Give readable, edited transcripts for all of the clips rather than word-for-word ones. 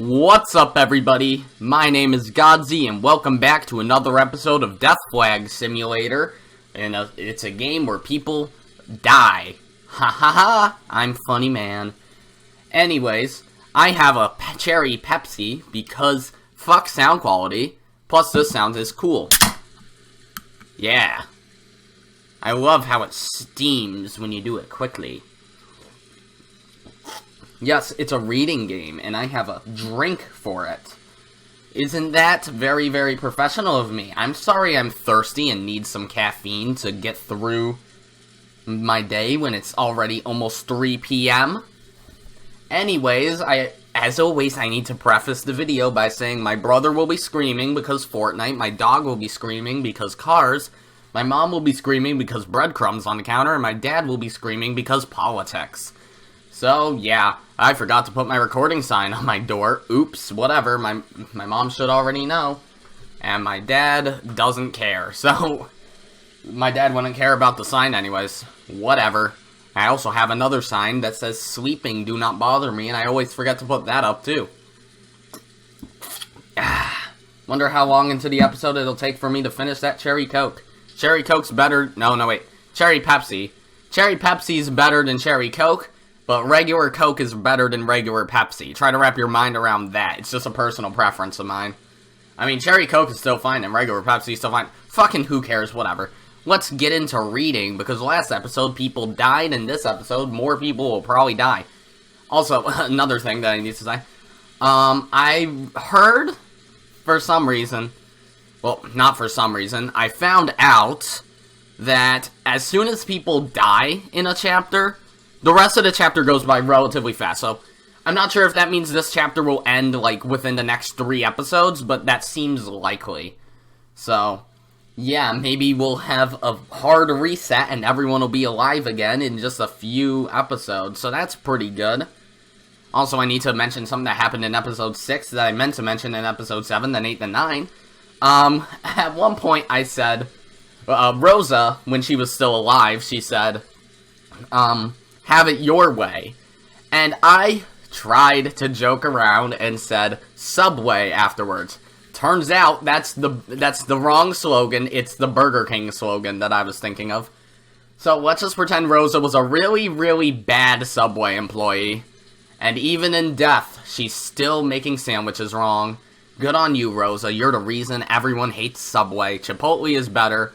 What's up, everybody? My name is Godzi, and welcome back to another episode of Death Flag Simulator. And it's a game where people die. Ha ha ha! I'm funny man. Anyways, I have a cherry Pepsi because fuck sound quality. Plus, this sound is cool. Yeah. I love how it steams when you do it quickly. Yes, it's a reading game, and I have a drink for it. Isn't that very, very professional of me? I'm sorry I'm thirsty and need some caffeine to get through my day when it's already almost 3 p.m. Anyways, as always, I need to preface the video by saying my brother will be screaming because Fortnite, my dog will be screaming because Cars, my mom will be screaming because breadcrumbs on the counter, and my dad will be screaming because politics. So, yeah, I forgot to put my recording sign on my door. Oops, whatever, my mom should already know. And my dad doesn't care, so my dad wouldn't care about the sign anyways. Whatever. I also have another sign that says, sleeping, do not bother me, and I always forget to put that up, too. Wonder how long into the episode it'll take for me to finish that Cherry Coke. Cherry Coke's better, no, wait, Cherry Pepsi. Cherry Pepsi's better than Cherry Coke. But regular Coke is better than regular Pepsi. Try to wrap your mind around that. It's just a personal preference of mine. I mean, Cherry Coke is still fine and regular Pepsi is still fine. Fucking who cares, whatever. Let's get into reading, because last episode people died, and this episode more people will probably die. Also, another thing that I need to say. I heard, for some reason, well, not for some reason, I found out that as soon as people die in a chapter, the rest of the chapter goes by relatively fast, so I'm not sure if that means this chapter will end, like, within the next 3 episodes, but that seems likely. So, yeah, maybe we'll have a hard reset and everyone will be alive again in just a few episodes, so that's pretty good. Also, I need to mention something that happened in episode 6 that I meant to mention in episode 7, then 8, then 9. At one point I said, Rosa, when she was still alive, she said, have it your way. And I tried to joke around and said Subway afterwards. Turns out that's the wrong slogan. It's the Burger King slogan that I was thinking of. So let's just pretend Rosa was a really, really bad Subway employee. And even in death, she's still making sandwiches wrong. Good on you, Rosa. You're the reason everyone hates Subway. Chipotle is better.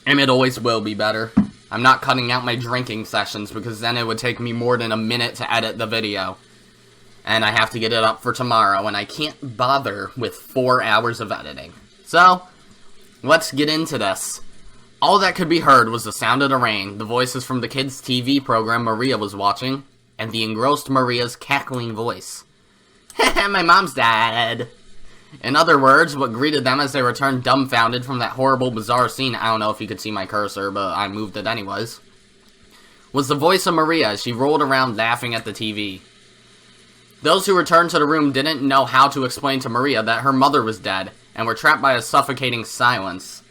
And it always will be better. I'm not cutting out my drinking sessions because then it would take me more than a minute to edit the video. And I have to get it up for tomorrow, and I can't bother with 4 hours of editing. So, let's get into this. All that could be heard was the sound of the rain, the voices from the kids' TV program Maria was watching, and the engrossed Maria's cackling voice. My mom's dead. In other words, what greeted them as they returned dumbfounded from that horrible, bizarre scene, I don't know if you could see my cursor, but I moved it anyways, was the voice of Maria as she rolled around laughing at the TV. Those who returned to the room didn't know how to explain to Maria that her mother was dead, and were trapped by a suffocating silence.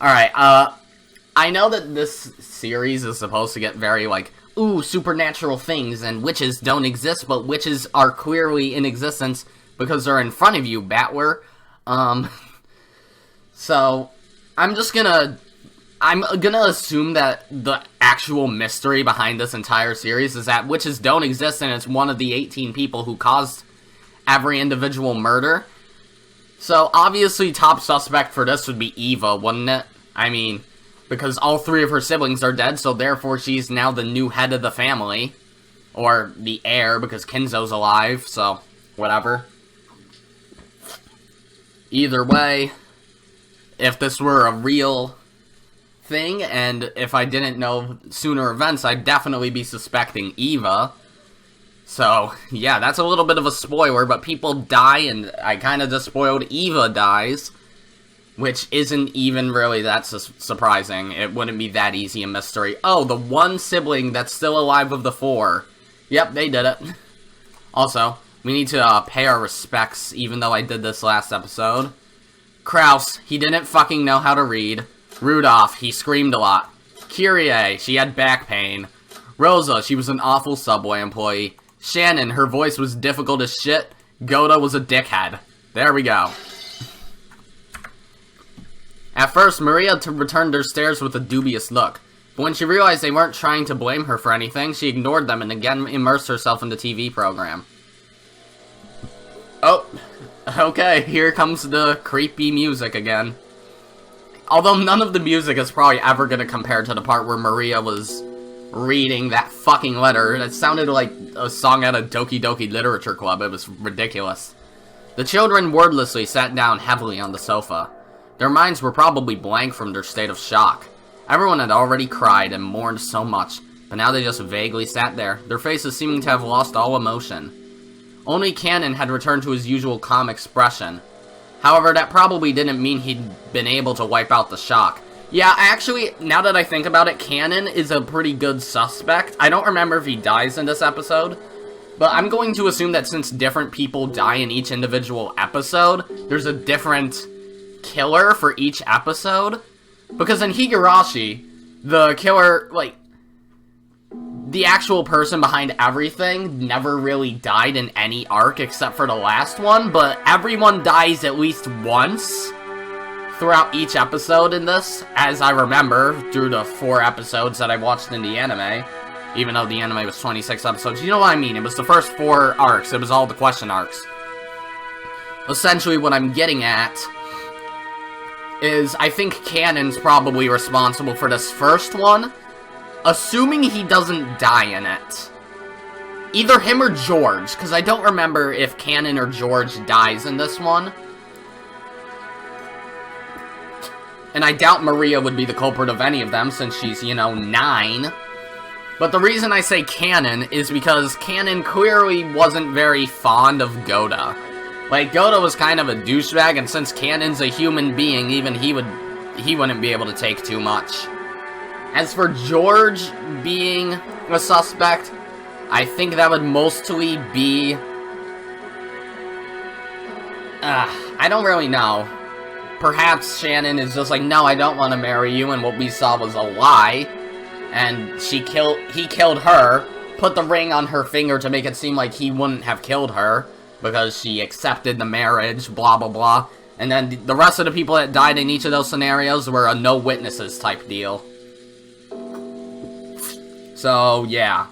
Alright, I know that this series is supposed to get very, like, ooh, supernatural things, and witches don't exist, but witches are clearly in existence, because they're in front of you, Batwer. So, I'm gonna assume that the actual mystery behind this entire series is that witches don't exist and it's one of the 18 people who caused every individual murder. So, obviously, top suspect for this would be Eva, wouldn't it? I mean, because all 3 of her siblings are dead, so therefore she's now the new head of the family. Or the heir, because Kinzo's alive, so whatever. Either way, if this were a real thing, and if I didn't know sooner events, I'd definitely be suspecting Eva. So, yeah, that's a little bit of a spoiler, but people die, and I kind of just spoiled Eva dies, which isn't even really that surprising. It wouldn't be that easy a mystery. Oh, the one sibling that's still alive of the 4. Yep, they did it. Also, we need to pay our respects, even though I did this last episode. Kraus, he didn't fucking know how to read. Rudolph, he screamed a lot. Kyrie, she had back pain. Rosa, she was an awful Subway employee. Shannon, her voice was difficult as shit. Goda was a dickhead. There we go. At first, Maria returned her stares with a dubious look. But when she realized they weren't trying to blame her for anything, she ignored them and again immersed herself in the TV program. Oh, okay, here comes the creepy music again. Although none of the music is probably ever going to compare to the part where Maria was reading that fucking letter. It sounded like a song at a Doki Doki Literature Club. It was ridiculous. The children wordlessly sat down heavily on the sofa. Their minds were probably blank from their state of shock. Everyone had already cried and mourned so much, but now they just vaguely sat there, their faces seeming to have lost all emotion. Only Cannon had returned to his usual calm expression. However, that probably didn't mean he'd been able to wipe out the shock. Yeah, actually, now that I think about it, Cannon is a pretty good suspect. I don't remember if he dies in this episode, but I'm going to assume that since different people die in each individual episode, there's a different killer for each episode. Because in Higurashi, the killer, like, the actual person behind everything never really died in any arc except for the last one, but everyone dies at least once throughout each episode in this, as I remember, through the 4 episodes that I watched in the anime, even though the anime was 26 episodes. You know what I mean? It was the first 4 arcs. It was all the question arcs. Essentially, what I'm getting at is I think Cannon's probably responsible for this first one, assuming he doesn't die in it. Either him or George, because I don't remember if Cannon or George dies in this one. And I doubt Maria would be the culprit of any of them, since she's, 9. But the reason I say Cannon is because Cannon clearly wasn't very fond of Goda. Like, Goda was kind of a douchebag, and since Cannon's a human being, even he wouldn't be able to take too much. As for George being a suspect, I think that would mostly be... I don't really know. Perhaps Shannon is just like, no, I don't want to marry you, and what we saw was a lie. And he killed her, put the ring on her finger to make it seem like he wouldn't have killed her, because she accepted the marriage, blah blah blah. And then the rest of the people that died in each of those scenarios were a no witnesses type deal. So, yeah.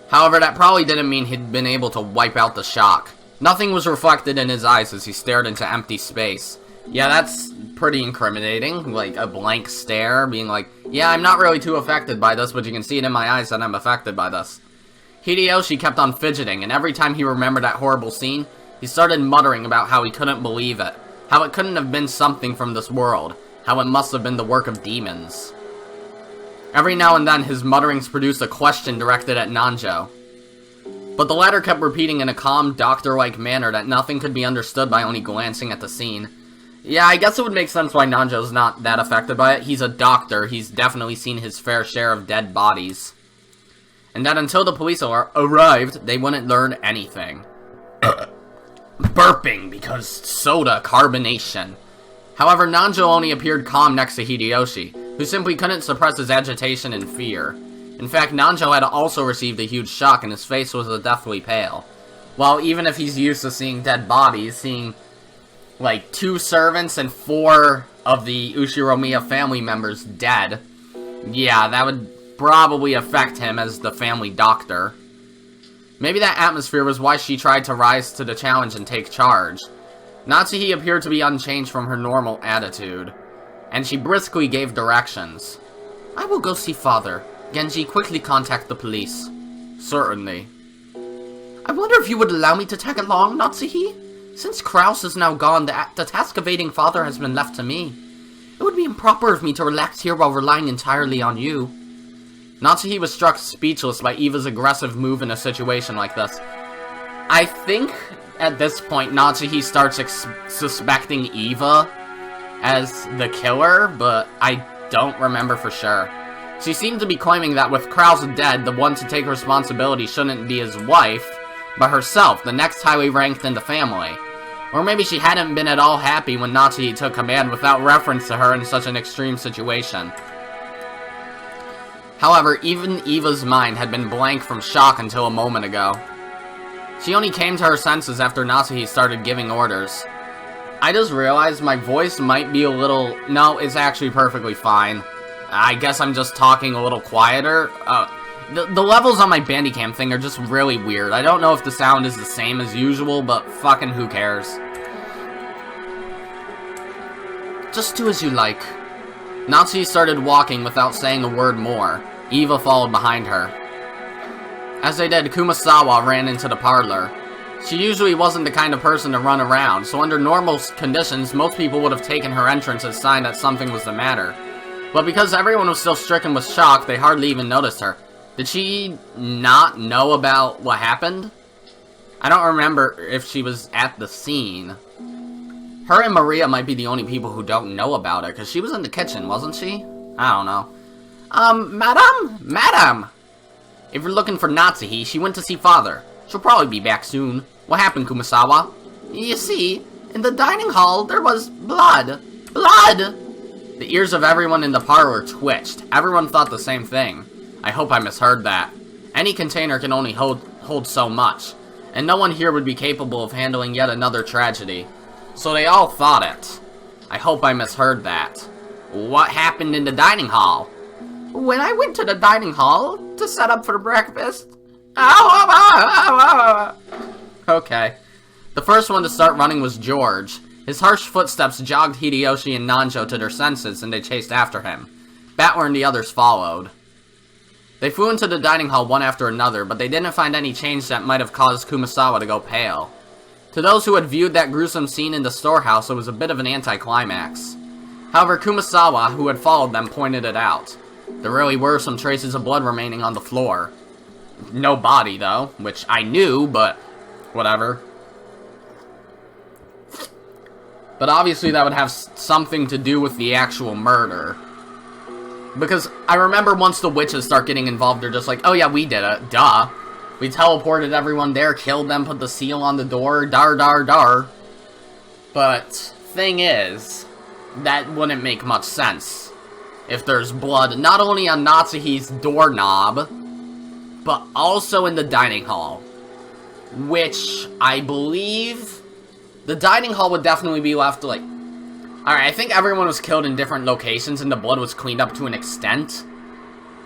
However, that probably didn't mean he'd been able to wipe out the shock. Nothing was reflected in his eyes as he stared into empty space. Yeah, that's pretty incriminating, like a blank stare, being like, yeah, I'm not really too affected by this, but you can see it in my eyes that I'm affected by this. Hideyoshi kept on fidgeting, and every time he remembered that horrible scene, he started muttering about how he couldn't believe it, how it couldn't have been something from this world, how it must have been the work of demons. Every now and then, his mutterings produced a question directed at Nanjo. But the latter kept repeating in a calm, doctor-like manner that nothing could be understood by only glancing at the scene. Yeah, I guess it would make sense why Nanjo's not that affected by it. He's a doctor, he's definitely seen his fair share of dead bodies. And that until the police arrived, they wouldn't learn anything. Burping because soda carbonation. However, Nanjo only appeared calm next to Hideyoshi, who simply couldn't suppress his agitation and fear. In fact, Nanjo had also received a huge shock and his face was deathly pale. While even if he's used to seeing dead bodies, seeing like 2 servants and 4 of the Ushiromiya family members dead, yeah, that would probably affect him as the family doctor. Maybe that atmosphere was why she tried to rise to the challenge and take charge. Natsuhi appeared to be unchanged from her normal attitude, and she briskly gave directions. I will go see father. Genji, quickly contact the police. Certainly. I wonder if you would allow me to tag along, Natsuhi? Since Kraus is now gone, the task of aiding father has been left to me. It would be improper of me to relax here while relying entirely on you. Natsuhi was struck speechless by Eva's aggressive move in a situation like this. I think, at this point, Natsuhi starts suspecting Eva as the killer, but I don't remember for sure. She seemed to be claiming that with Kraus dead, the one to take responsibility shouldn't be his wife, but herself, the next highly ranked in the family. Or maybe she hadn't been at all happy when Natsuhi took command without reference to her in such an extreme situation. However, even Eva's mind had been blank from shock until a moment ago. She only came to her senses after Natsuhi started giving orders. I just realized my voice might be a little... No, it's actually perfectly fine. I guess I'm just talking a little quieter. The levels on my Bandicam thing are just really weird. I don't know if the sound is the same as usual, but fucking who cares. Just do as you like. Natsuhi started walking without saying a word more. Eva followed behind her. As they did, Kumasawa ran into the parlor. She usually wasn't the kind of person to run around, so under normal conditions, most people would have taken her entrance as a sign that something was the matter. But because everyone was still stricken with shock, they hardly even noticed her. Did she not know about what happened? I don't remember if she was at the scene. Her and Maria might be the only people who don't know about it, because she was in the kitchen, wasn't she? I don't know. Madam! If you're looking for Natsuhi, she went to see father. She'll probably be back soon. What happened, Kumasawa? You see, in the dining hall, there was blood. Blood! The ears of everyone in the parlor twitched. Everyone thought the same thing. I hope I misheard that. Any container can only hold so much, and no one here would be capable of handling yet another tragedy. So they all thought it. I hope I misheard that. What happened in the dining hall? When I went to the dining hall to set up for breakfast... Okay. The first one to start running was George. His harsh footsteps jogged Hideyoshi and Nanjo to their senses, and they chased after him. Battler and the others followed. They flew into the dining hall one after another, but they didn't find any change that might have caused Kumasawa to go pale. To those who had viewed that gruesome scene in the storehouse, it was a bit of an anticlimax. However, Kumasawa, who had followed them, pointed it out. There really were some traces of blood remaining on the floor. No body, though, which I knew, but whatever. But obviously that would have something to do with the actual murder. Because I remember once the witches start getting involved, they're just like, oh yeah, we did it, duh. We teleported everyone there, killed them, put the seal on the door, dar. But, thing is, that wouldn't make much sense. If there's blood not only on Natsuhi's doorknob, but also in the dining hall. Which, I believe, the dining hall would definitely be left, like... Alright, I think everyone was killed in different locations and the blood was cleaned up to an extent.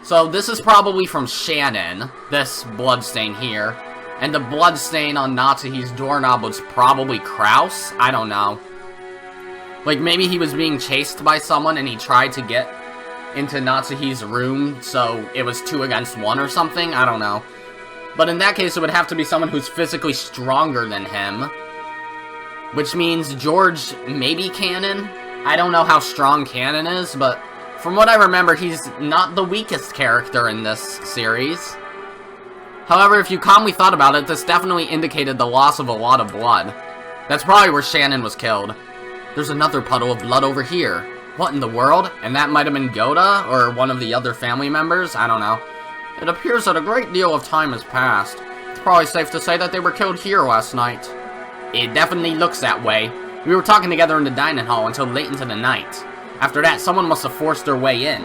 So this is probably from Shannon, this bloodstain here. And the bloodstain on Natsuhi's doorknob was probably Kraus? I don't know. Like, maybe he was being chased by someone and he tried to get into Natsuhi's room, so it was 2 against 1 or something? I don't know. But in that case, it would have to be someone who's physically stronger than him. Which means George maybe Cannon? I don't know how strong Cannon is, but from what I remember, he's not the weakest character in this series. However, if you calmly thought about it, this definitely indicated the loss of a lot of blood. That's probably where Shannon was killed. There's another puddle of blood over here. What in the world? And that might have been Goda, or one of the other family members? I don't know. It appears that a great deal of time has passed. It's probably safe to say that they were killed here last night. It definitely looks that way. We were talking together in the dining hall until late into the night. After that, someone must have forced their way in.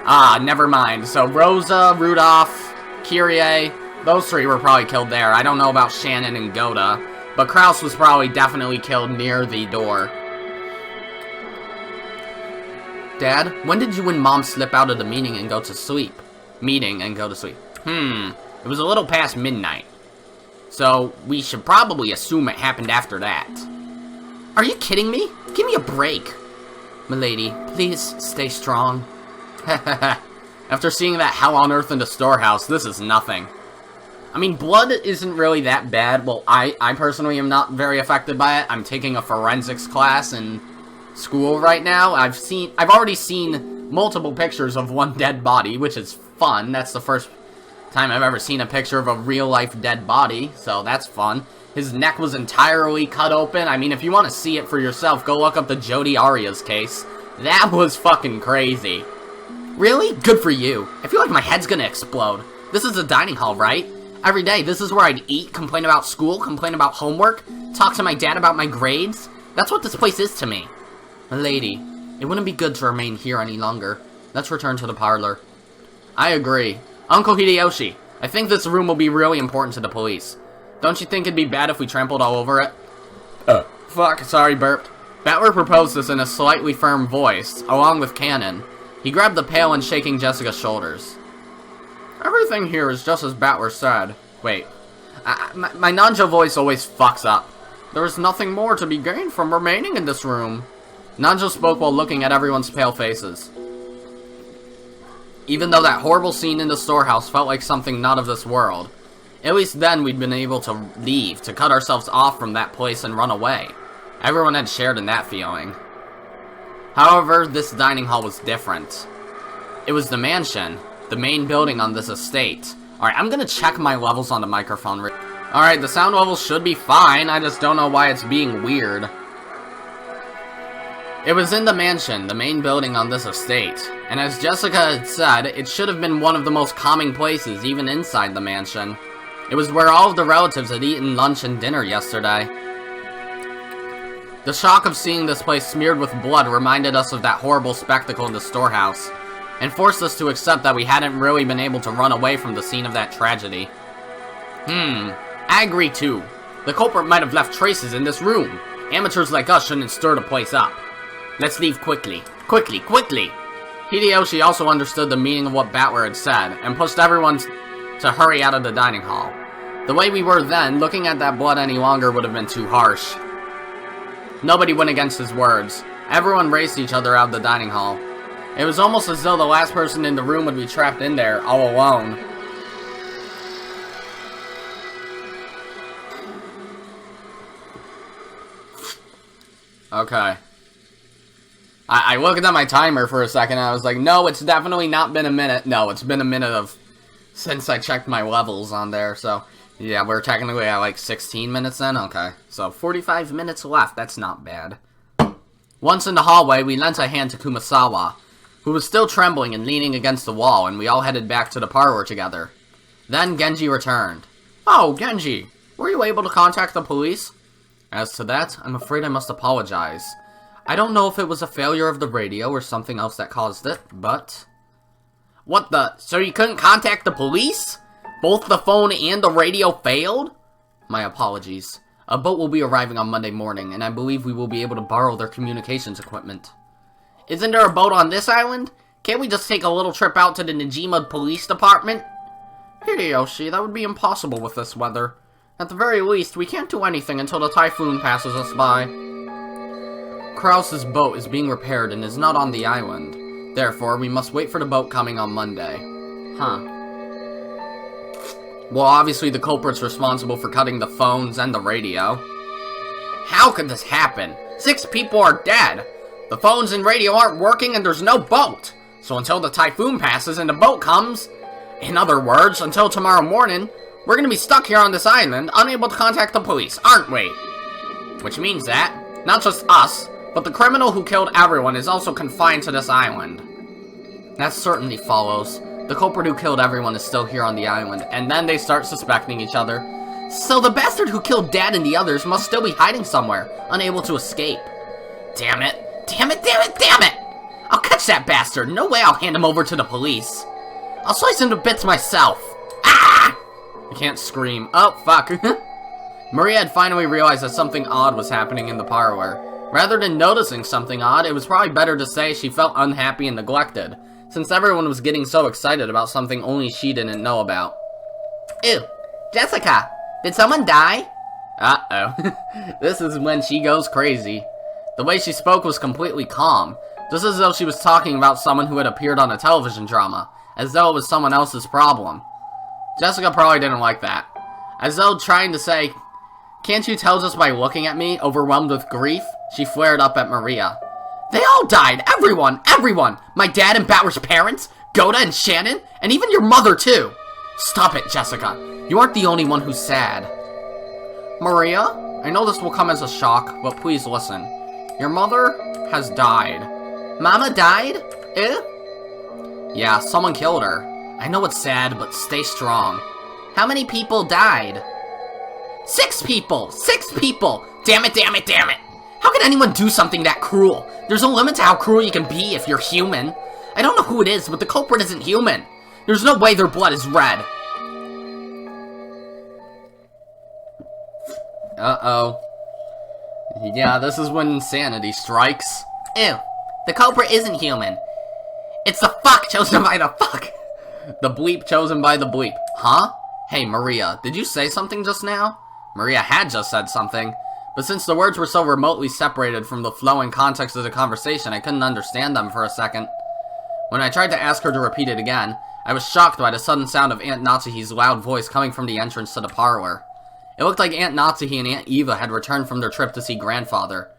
Ah, never mind. So Rosa, Rudolph, Kyrie, those 3 were probably killed there. I don't know about Shannon and Goda, but Kraus was probably definitely killed near the door. Dad, when did you and Mom slip out of the meeting and go to sleep? It was a little past midnight. So, we should probably assume it happened after that. Are you kidding me? Give me a break. Milady, please stay strong. After seeing that hell on earth in the storehouse, this is nothing. I mean, blood isn't really that bad. Well, I personally am not very affected by it. I'm taking a forensics class in school right now. I've already seen multiple pictures of one dead body, which is fun. That's the first time I've ever seen a picture of a real-life dead body, so that's fun. His neck was entirely cut open. I mean, if you want to see it for yourself, go look up the Jodi Arias case. That was fucking crazy. Really? Good for you. I feel like my head's gonna explode. This is a dining hall, right? Every day, this is where I'd eat, complain about school, complain about homework, talk to my dad about my grades. That's what this place is to me. Milady, it wouldn't be good to remain here any longer. Let's return to the parlor. I agree. Uncle Hideyoshi, I think this room will be really important to the police. Don't you think it'd be bad if we trampled all over it? Fuck, sorry, burped. Battler proposed this in a slightly firm voice, along with Cannon. He grabbed the pail and shaking Jessica's shoulders. Everything here is just as Battler said. Wait. My Nanjo voice always fucks up. There is nothing more to be gained from remaining in this room. Nanjo spoke while looking at everyone's pale faces. Even though that horrible scene in the storehouse felt like something not of this world, at least then we'd been able to leave, to cut ourselves off from that place and run away. Everyone had shared in that feeling. However, this dining hall was different. It was the mansion, the main building on this estate. Alright, I'm gonna check my levels on the microphone. Alright, the sound levels should be fine, I just don't know why it's being weird. It was in the mansion, the main building on this estate, and as Jessica had said, it should have been one of the most calming places even inside the mansion. It was where all of the relatives had eaten lunch and dinner yesterday. The shock of seeing this place smeared with blood reminded us of that horrible spectacle in the storehouse, and forced us to accept that we hadn't really been able to run away from the scene of that tragedy. I agree too. The culprit might have left traces in this room. Amateurs like us shouldn't stir the place up. Let's leave quickly. Quickly, quickly! Hideyoshi also understood the meaning of what Battler had said, and pushed everyone to hurry out of the dining hall. The way we were then, looking at that blood any longer would have been too harsh. Nobody went against his words. Everyone raced each other out of the dining hall. It was almost as though the last person in the room would be trapped in there, all alone. Okay. I looked at my timer for a second and I was like, no, it's definitely not been a minute. No, it's been a minute since I checked my levels on there, so yeah, we're technically at like 16 minutes then? Okay, so 45 minutes left, that's not bad. Once in the hallway, we lent a hand to Kumasawa, who was still trembling and leaning against the wall, and we all headed back to the parlor together. Then Genji returned. Oh, Genji, were you able to contact the police? As to that, I'm afraid I must apologize. I don't know if it was a failure of the radio or something else that caused it, but... What the? So you couldn't contact the police? Both the phone and the radio failed? My apologies. A boat will be arriving on Monday morning, and I believe we will be able to borrow their communications equipment. Isn't there a boat on this island? Can't we just take a little trip out to the Najima Police Department? Hideyoshi, that would be impossible with this weather. At the very least, we can't do anything until the typhoon passes us by. Krause's boat is being repaired and is not on the island. Therefore, we must wait for the boat coming on Monday. Huh. Well, obviously the culprit's responsible for cutting the phones and the radio. How could this happen? 6 people are dead. The phones and radio aren't working and there's no boat. So until the typhoon passes and the boat comes, in other words, until tomorrow morning, we're gonna be stuck here on this island, unable to contact the police, aren't we? Which means that, not just us, but the criminal who killed everyone is also confined to this island. That certainly follows. The culprit who killed everyone is still here on the island, and then they start suspecting each other. So the bastard who killed Dad and the others must still be hiding somewhere, unable to escape. Damn it. Damn it, damn it, damn it! I'll catch that bastard. No way I'll hand him over to the police. I'll slice him to bits myself. Ah! I can't scream. Oh, fuck. Maria had finally realized that something odd was happening in the parlor. Rather than noticing something odd, it was probably better to say she felt unhappy and neglected, since everyone was getting so excited about something only she didn't know about. Ew, Jessica, did someone die? Uh-oh. This is when she goes crazy. The way she spoke was completely calm, just as though she was talking about someone who had appeared on a television drama, as though it was someone else's problem. Jessica probably didn't like that. As though trying to say, can't you tell just by looking at me, overwhelmed with grief? She flared up at Maria. They all died! Everyone! Everyone! My dad and Battler's parents, Goda and Shannon, and even your mother too! Stop it, Jessica. You aren't the only one who's sad. Maria, I know this will come as a shock, but please listen. Your mother has died. Mama died? Eh? Yeah, someone killed her. I know it's sad, but stay strong. How many people died? 6 people! 6 people! Damn it, damn it, damn it! How can anyone do something that cruel? There's a limit to how cruel you can be if you're human. I don't know who it is, but the culprit isn't human. There's no way their blood is red. Uh-oh. Yeah, this is when insanity strikes. Ew. The culprit isn't human. It's the fuck chosen by the fuck. The bleep chosen by the bleep. Huh? Hey, Maria, did you say something just now? Maria had just said something, but since the words were so remotely separated from the flow and context of the conversation, I couldn't understand them for a second. When I tried to ask her to repeat it again, I was shocked by the sudden sound of Aunt Natsuhi's loud voice coming from the entrance to the parlor. It looked like Aunt Natsuhi and Aunt Eva had returned from their trip to see grandfather.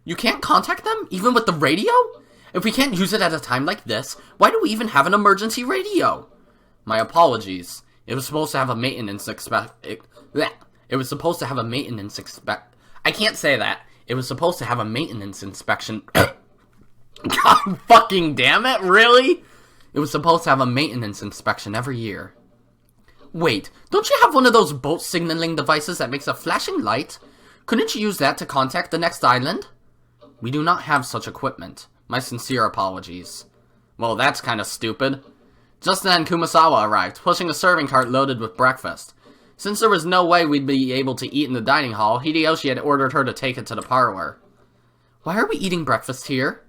You can't contact them, even with the radio? If we can't use it at a time like this, why do we even have an emergency radio? My apologies. It was supposed to have a maintenance It was supposed to have a maintenance I can't say that. It was supposed to have a maintenance inspection. God fucking damn it, really? It was supposed to have a maintenance inspection every year. Wait, don't you have one of those boat signaling devices that makes a flashing light? Couldn't you use that to contact the next island? We do not have such equipment. My sincere apologies. Well, that's kind of stupid. Just then, Kumasawa arrived, pushing a serving cart loaded with breakfast. Since there was no way we'd be able to eat in the dining hall, Hideyoshi had ordered her to take it to the parlor. Why are we eating breakfast here?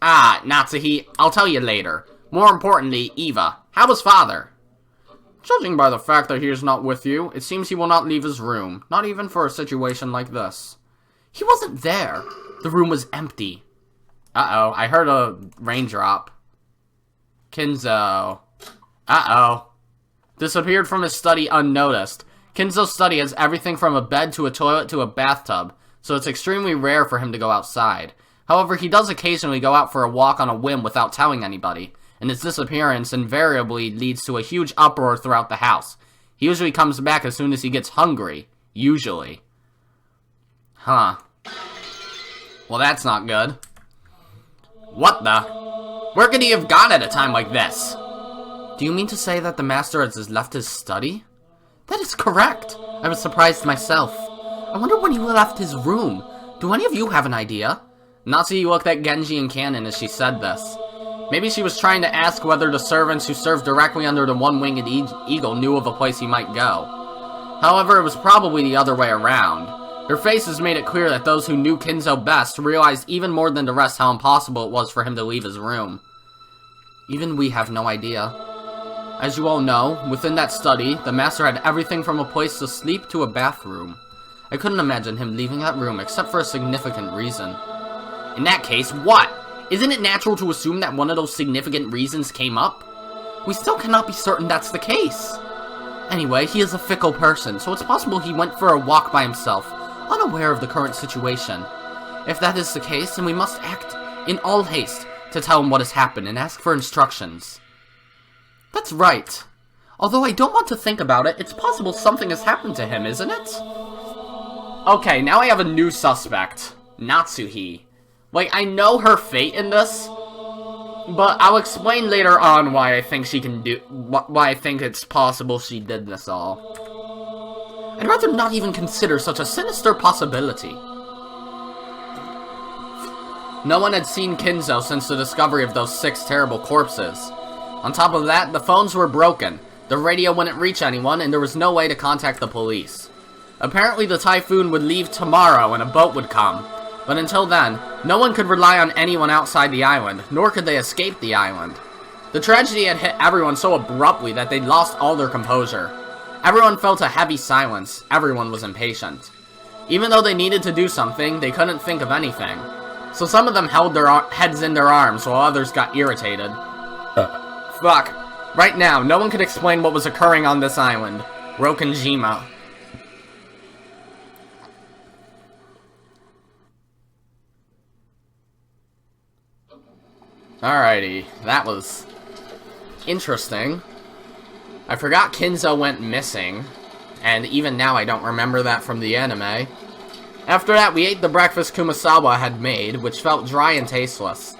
Ah, Natsuhi, I'll tell you later. More importantly, Eva, how was father? Judging by the fact that he is not with you, it seems he will not leave his room, not even for a situation like this. He wasn't there. The room was empty. Uh-oh, I heard a raindrop. Kinzo. Uh-oh. Disappeared from his study unnoticed. Kinzo's study has everything from a bed to a toilet to a bathtub, so it's extremely rare for him to go outside. However, he does occasionally go out for a walk on a whim without telling anybody, and his disappearance invariably leads to a huge uproar throughout the house. He usually comes back as soon as he gets hungry. Usually. Huh. Well, that's not good. What the? Where could he have gone at a time like this? Do you mean to say that the master has left his study? That is correct. I was surprised myself. I wonder when he left his room. Do any of you have an idea? Natsuhi looked at Genji and Kanon as she said this. Maybe she was trying to ask whether the servants who served directly under the one-winged eagle knew of a place he might go. However, it was probably the other way around. Their faces made it clear that those who knew Kinzo best realized even more than the rest how impossible it was for him to leave his room. Even we have no idea. As you all know, within that study, the master had everything from a place to sleep to a bathroom. I couldn't imagine him leaving that room except for a significant reason. In that case, what? Isn't it natural to assume that one of those significant reasons came up? We still cannot be certain that's the case. Anyway, he is a fickle person, so it's possible he went for a walk by himself, unaware of the current situation. If that is the case, then we must act in all haste to tell him what has happened and ask for instructions. That's right. Although I don't want to think about it, it's possible something has happened to him, isn't it? Okay, now I have a new suspect. Natsuhi. Like, I know her fate in this, but I'll explain later on why I think why I think it's possible she did this all. I'd rather not even consider such a sinister possibility. No one had seen Kinzo since the discovery of those 6 terrible corpses. On top of that, the phones were broken, the radio wouldn't reach anyone, and there was no way to contact the police. Apparently the typhoon would leave tomorrow and a boat would come. But until then, no one could rely on anyone outside the island, nor could they escape the island. The tragedy had hit everyone so abruptly that they'd lost all their composure. Everyone felt a heavy silence, everyone was impatient. Even though they needed to do something, they couldn't think of anything. So some of them held their heads in their arms while others got irritated. Fuck. Right now, no one could explain what was occurring on this island. Rokenjima. Alrighty, that was interesting. I forgot Kinzo went missing, and even now I don't remember that from the anime. After that, we ate the breakfast Kumasawa had made, which felt dry and tasteless.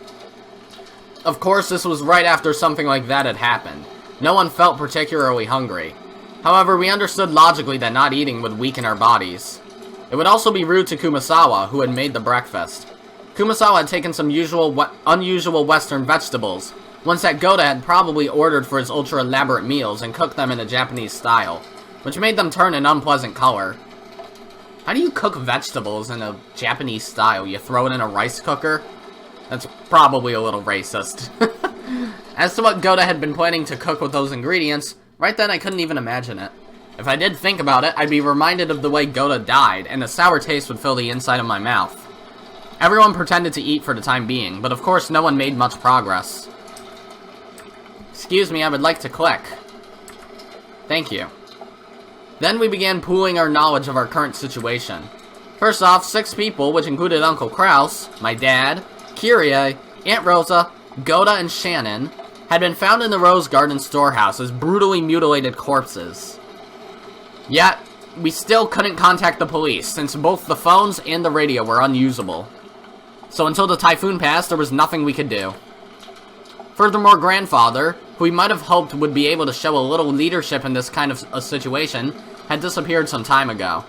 Of course, this was right after something like that had happened. No one felt particularly hungry. However, we understood logically that not eating would weaken our bodies. It would also be rude to Kumasawa, who had made the breakfast. Kumasawa had taken some unusual Western vegetables, ones that Goda had probably ordered for his ultra-elaborate meals and cooked them in a Japanese style, which made them turn an unpleasant color. How do you cook vegetables in a Japanese style? You throw it in a rice cooker? That's probably a little racist. As to what Goda had been planning to cook with those ingredients, right then I couldn't even imagine it. If I did think about it, I'd be reminded of the way Goda died, and a sour taste would fill the inside of my mouth. Everyone pretended to eat for the time being, but of course no one made much progress. Excuse me, I would like to click. Thank you. Then we began pooling our knowledge of our current situation. First off, 6 people, which included Uncle Kraus, my dad, Kyrie, Aunt Rosa, Goda, and Shannon, had been found in the Rose Garden storehouse as brutally mutilated corpses. Yet, we still couldn't contact the police, since both the phones and the radio were unusable. So until the typhoon passed, there was nothing we could do. Furthermore, Grandfather, who we might have hoped would be able to show a little leadership in this kind of a situation, had disappeared some time ago.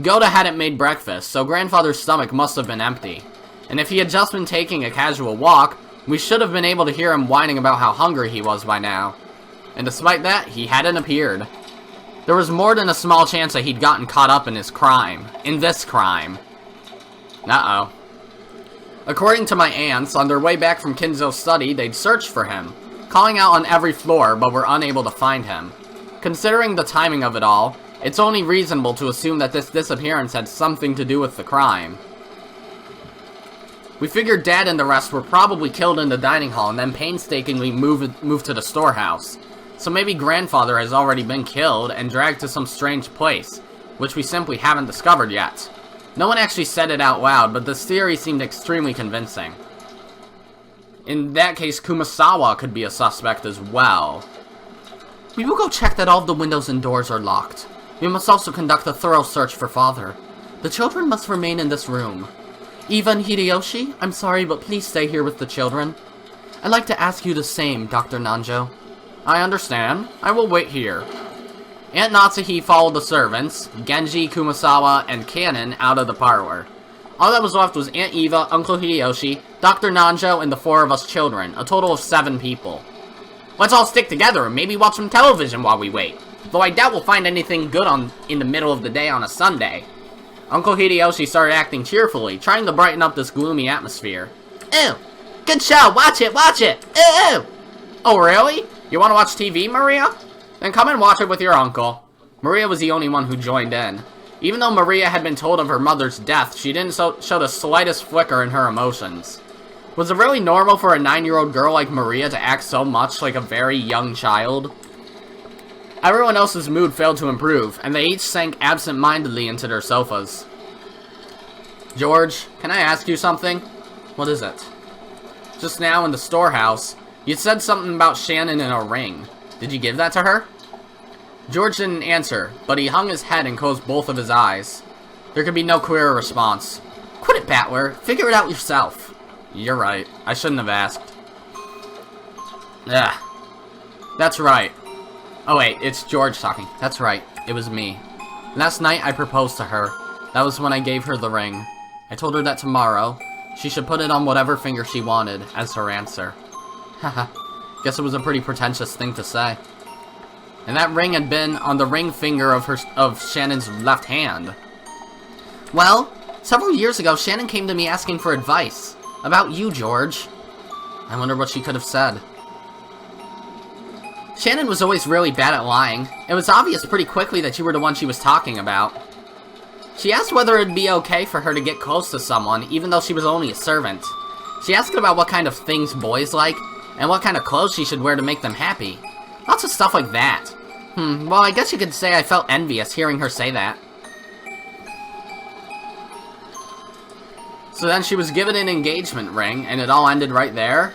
Goda hadn't made breakfast, so Grandfather's stomach must have been empty. And if he had just been taking a casual walk, we should have been able to hear him whining about how hungry he was by now. And despite that, he hadn't appeared. There was more than a small chance that he'd gotten caught up in his crime. In this crime. Uh-oh. According to my aunts, on their way back from Kinzo's study, they'd searched for him, calling out on every floor, but were unable to find him. Considering the timing of it all, it's only reasonable to assume that this disappearance had something to do with the crime. We figured Dad and the rest were probably killed in the dining hall and then painstakingly moved to the storehouse. So maybe Grandfather has already been killed and dragged to some strange place, which we simply haven't discovered yet. No one actually said it out loud, but this theory seemed extremely convincing. In that case, Kumasawa could be a suspect as well. We will go check that all of the windows and doors are locked. We must also conduct a thorough search for Father. The children must remain in this room. Eva and Hideyoshi, I'm sorry, but please stay here with the children. I'd like to ask you the same, Dr. Nanjo. I understand. I will wait here. Aunt Natsuhi followed the servants, Genji, Kumasawa, and Cannon out of the parlor. All that was left was Aunt Eva, Uncle Hideyoshi, Dr. Nanjo, and the 4 of us children, a total of 7 people. Let's all stick together and maybe watch some television while we wait. Though I doubt we'll find anything good in the middle of the day on a Sunday. Uncle Hideyoshi started acting cheerfully, trying to brighten up this gloomy atmosphere. Ew! Good show! Watch it! Watch it! Ew! Oh, really? You want to watch TV, Maria? Then come and watch it with your uncle. Maria was the only one who joined in. Even though Maria had been told of her mother's death, she didn't show the slightest flicker in her emotions. Was it really normal for a 9-year-old girl like Maria to act so much like a very young child? Everyone else's mood failed to improve, and they each sank absent-mindedly into their sofas. George, can I ask you something? What is it? Just now in the storehouse, you said something about Shannon in a ring. Did you give that to her? George didn't answer, but he hung his head and closed both of his eyes. There could be no clearer response. Quit it, Battler. Figure it out yourself. You're right. I shouldn't have asked. Ugh. That's right. Oh wait, it's George talking. That's right. It was me. Last night I proposed to her. That was when I gave her the ring. I told her that tomorrow, she should put it on whatever finger she wanted as her answer. Haha. Guess it was a pretty pretentious thing to say. And that ring had been on the ring finger of Shannon's left hand. Well, several years ago, Shannon came to me asking for advice. About you, George. I wonder what she could have said. Shannon was always really bad at lying. It was obvious pretty quickly that you were the one she was talking about. She asked whether it'd be okay for her to get close to someone, even though she was only a servant. She asked about what kind of things boys like, and what kind of clothes she should wear to make them happy. Lots of stuff like that. Well, I guess you could say I felt envious hearing her say that. So then she was given an engagement ring, and it all ended right there?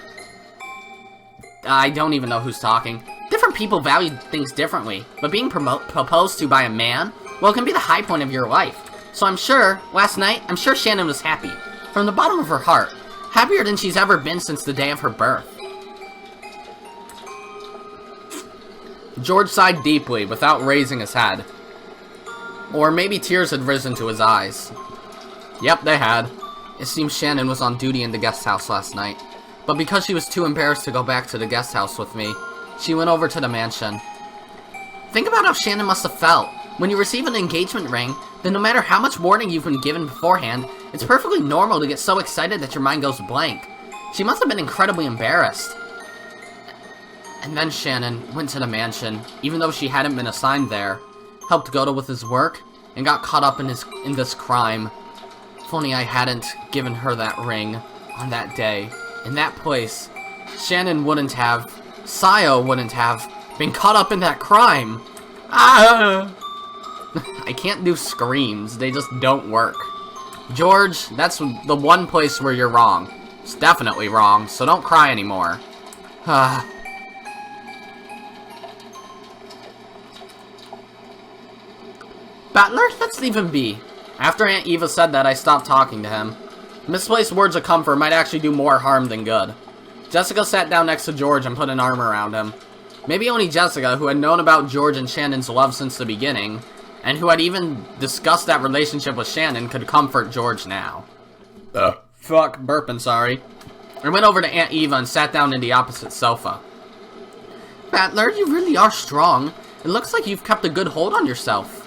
I don't even know who's talking. Different people value things differently, but being proposed to by a man, well, it can be the high point of your life. So I'm sure, last night, Shannon was happy. From the bottom of her heart. Happier than she's ever been since the day of her birth. George sighed deeply, without raising his head. Or maybe tears had risen to his eyes. Yep, they had. It seems Shannon was on duty in the guest house last night. but because she was too embarrassed to go back to the guest house with me, she went over to the mansion. Think about how Shannon must have felt. When you receive an engagement ring, then no matter how much warning you've been given beforehand, it's perfectly normal to get so excited that your mind goes blank. She must have been incredibly embarrassed. And then Shannon went to the mansion, even though she hadn't been assigned there, helped Goto with his work, and got caught up in this crime. If only I hadn't given her that ring on that day, in that place, Shannon wouldn't have, Sayo wouldn't have, been caught up in that crime. Ah! I can't do screams, they just don't work. George, that's the one place where you're wrong. It's definitely wrong, so don't cry anymore. Battler, let's leave him be. After Aunt Eva said that, I stopped talking to him. Misplaced words of comfort might actually do more harm than good. Jessica sat down next to George and put an arm around him. Maybe only Jessica, who had known about George and Shannon's love since the beginning, and who had even discussed that relationship with Shannon, could comfort George now. Fuck, burping, sorry. I went over to Aunt Eva and sat down in the opposite sofa. Battler, you really are strong. It looks like you've kept a good hold on yourself.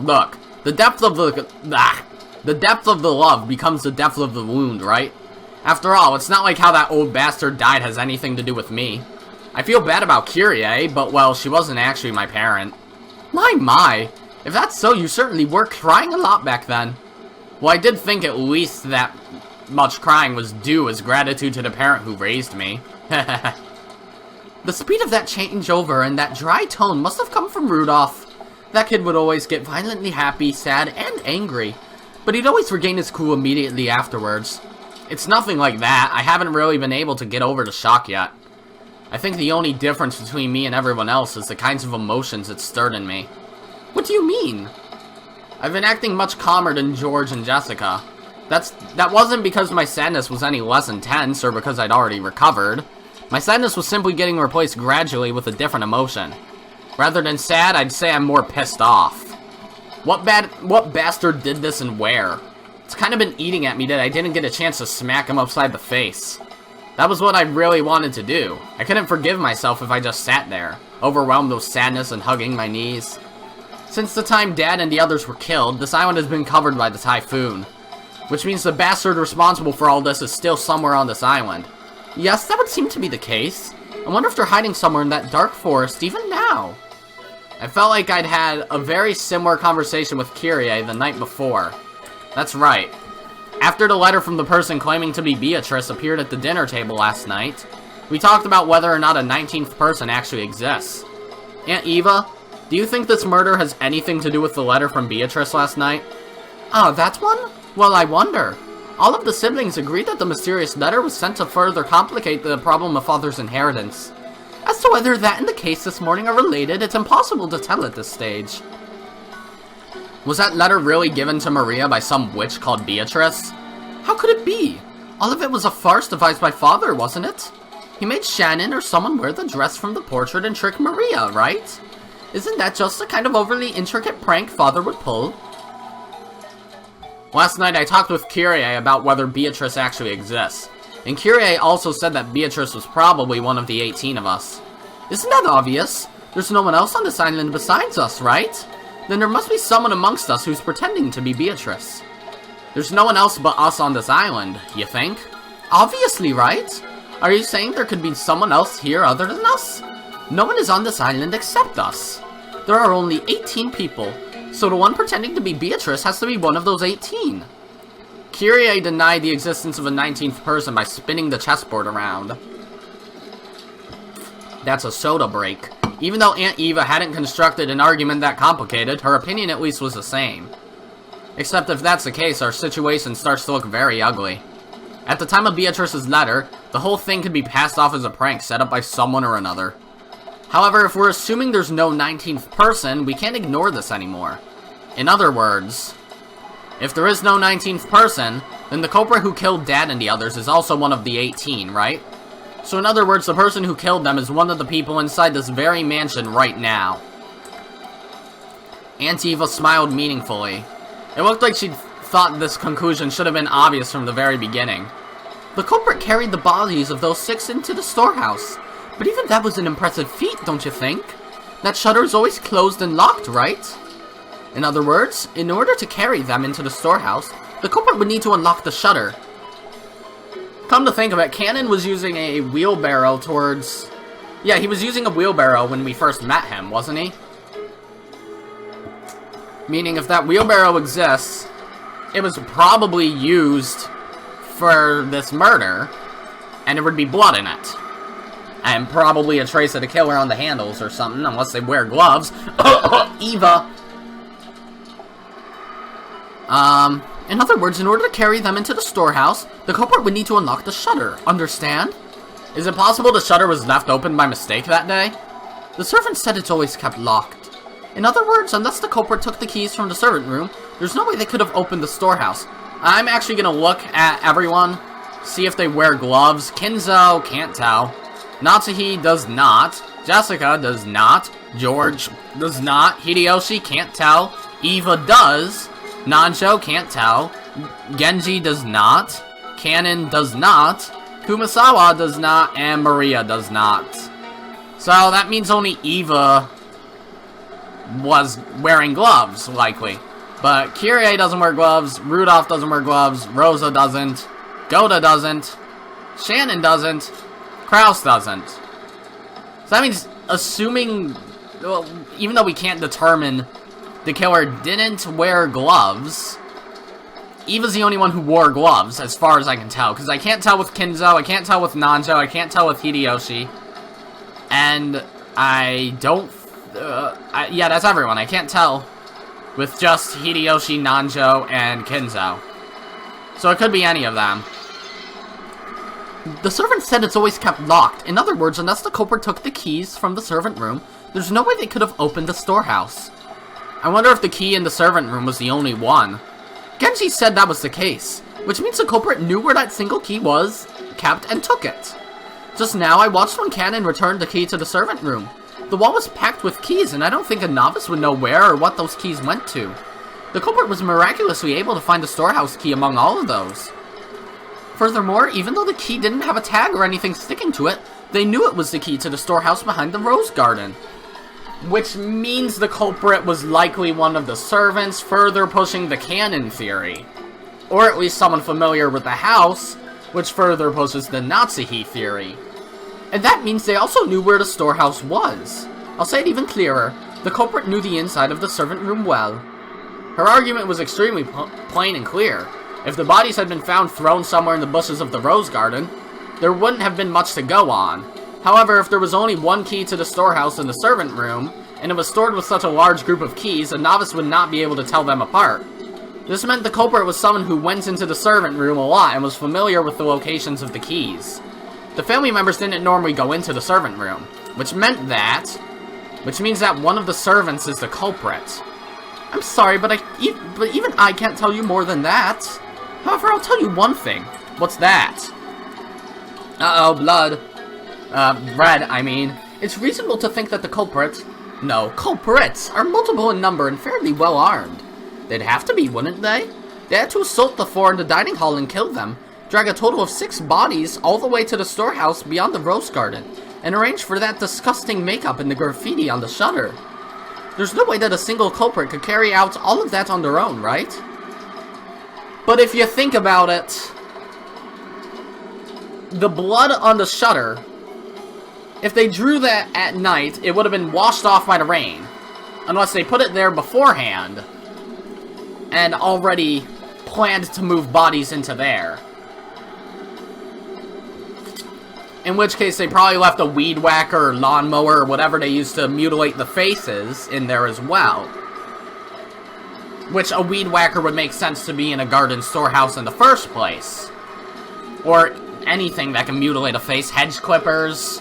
Look. The depth of the love becomes the depth of the wound, right? After all, it's not like how that old bastard died has anything to do with me. I feel bad about Kyrie, but well, she wasn't actually my parent. My. If that's so, you certainly were crying a lot back then. Well, I did think at least that much crying was due as gratitude to the parent who raised me. The speed of that changeover and that dry tone must have come from Rudolph. That kid would always get violently happy, sad, and angry, but he'd always regain his cool immediately afterwards. It's nothing like that. I haven't really been able to get over the shock yet. I think the only difference between me and everyone else is the kinds of emotions it stirred in me. What do you mean? I've been acting much calmer than George and Jessica. That wasn't because my sadness was any less intense or because I'd already recovered. My sadness was simply getting replaced gradually with a different emotion. Rather than sad, I'd say I'm more pissed off. What bastard did this and where? It's kind of been eating at me that I didn't get a chance to smack him upside the face. That was what I really wanted to do. I couldn't forgive myself if I just sat there, overwhelmed with sadness and hugging my knees. Since the time Dad and the others were killed, this island has been covered by the typhoon. Which means the bastard responsible for all this is still somewhere on this island. Yes, that would seem to be the case. I wonder if they're hiding somewhere in that dark forest even now. I felt like I'd had a very similar conversation with Kyrie the night before. That's right. After the letter from the person claiming to be Beatrice appeared at the dinner table last night, we talked about whether or not a 19th person actually exists. Aunt Eva, do you think this murder has anything to do with the letter from Beatrice last night? Oh, that one? Well, I wonder. All of the siblings agreed that the mysterious letter was sent to further complicate the problem of father's inheritance. As to whether that and the case this morning are related, it's impossible to tell at this stage. Was that letter really given to Maria by some witch called Beatrice? How could it be? All of it was a farce devised by father, wasn't it? He made Shannon or someone wear the dress from the portrait and trick Maria, right? Isn't that just the kind of overly intricate prank father would pull? Last night I talked with Kyrie about whether Beatrice actually exists, and Kyrie also said that Beatrice was probably one of the 18 of us. Isn't that obvious? There's no one else on this island besides us, right? Then there must be someone amongst us who's pretending to be Beatrice. There's no one else but us on this island, you think? Obviously, right? Are you saying there could be someone else here other than us? No one is on this island except us. There are only 18 people, so the one pretending to be Beatrice has to be one of those 18. Kyrie denied the existence of a 19th person by spinning the chessboard around. That's a soda break. Even though Aunt Eva hadn't constructed an argument that complicated, her opinion at least was the same. Except if that's the case, our situation starts to look very ugly. At the time of Beatrice's letter, the whole thing could be passed off as a prank set up by someone or another. However, if we're assuming there's no 19th person, we can't ignore this anymore. In other words, if there is no 19th person, then the culprit who killed Dad and the others is also one of the 18, right? So in other words, the person who killed them is one of the people inside this very mansion right now. Aunt Eva smiled meaningfully. It looked like she'd thought this conclusion should have been obvious from the very beginning. The culprit carried the bodies of those 6 into the storehouse. But even that was an impressive feat, don't you think? That shutter is always closed and locked, right? In other words, in order to carry them into the storehouse, the culprit would need to unlock the shutter. Come to think of it, Cannon was using a wheelbarrow towards... Yeah, he was using a wheelbarrow when we first met him, wasn't he? Meaning, if that wheelbarrow exists, it was probably used for this murder, and there would be blood in it. And probably a trace of the killer on the handles or something, unless they wear gloves. Eva! In other words, in order to carry them into the storehouse, the culprit would need to unlock the shutter. Understand? Is it possible the shutter was left open by mistake that day? The servant said it's always kept locked. In other words, unless the culprit took the keys from the servant room, there's no way they could have opened the storehouse. I'm actually gonna look at everyone, see if they wear gloves. Kinzo, can't tell. Natsuhi does not. Jessica does not. George does not. Hideyoshi can't tell. Eva does. Nanjo can't tell. Genji does not. Cannon does not. Kumasawa does not. And Maria does not. So that means only Eva was wearing gloves, likely. But Kyrie doesn't wear gloves. Rudolph doesn't wear gloves. Rosa doesn't. Goda doesn't. Shannon doesn't. Kraus doesn't. So that means, assuming, well, even though we can't determine the killer didn't wear gloves, Eva's the only one who wore gloves, as far as I can tell. Because I can't tell with Kinzo, I can't tell with Nanjo, I can't tell with Hideyoshi. And I don't... yeah, that's everyone. I can't tell with just Hideyoshi, Nanjo, and Kinzo. So it could be any of them. The servant said it's always kept locked. In other words, unless the culprit took the keys from the servant room, there's no way they could have opened the storehouse. I wonder if the key in the servant room was the only one. Genji said that was the case, which means the culprit knew where that single key was kept and took it. Just now, I watched when Cannon returned the key to the servant room. The wall was packed with keys, and I don't think a novice would know where or what those keys went to. The culprit was miraculously able to find the storehouse key among all of those. Furthermore, even though the key didn't have a tag or anything sticking to it, they knew it was the key to the storehouse behind the rose garden. Which means the culprit was likely one of the servants, further pushing the Cannon theory. Or at least someone familiar with the house, which further pushes the Natsuhi theory. And that means they also knew where the storehouse was. I'll say it even clearer, the culprit knew the inside of the servant room well. Her argument was extremely plain and clear. If the bodies had been found thrown somewhere in the bushes of the rose garden, there wouldn't have been much to go on. However, if there was only one key to the storehouse in the servant room, and it was stored with such a large group of keys, a novice would not be able to tell them apart. This meant the culprit was someone who went into the servant room a lot and was familiar with the locations of the keys. The family members didn't normally go into the servant room, which means that one of the servants is the culprit. I'm sorry, but even I can't tell you more than that. However, I'll tell you one thing. What's that? Uh-oh, blood. Red, I mean. It's reasonable to think that the culprits are multiple in number and fairly well armed. They'd have to be, wouldn't they? They had to assault the 4 in the dining hall and kill them, drag a total of 6 bodies all the way to the storehouse beyond the rose garden, and arrange for that disgusting makeup and the graffiti on the shutter. There's no way that a single culprit could carry out all of that on their own, right? But if you think about it, the blood on the shutter, if they drew that at night, it would have been washed off by the rain. Unless they put it there beforehand and already planned to move bodies into there. In which case, they probably left a weed whacker or lawnmower or whatever they used to mutilate the faces in there as well. Which a weed whacker would make sense to be in a garden storehouse in the first place. Or anything that can mutilate a face. Hedge clippers,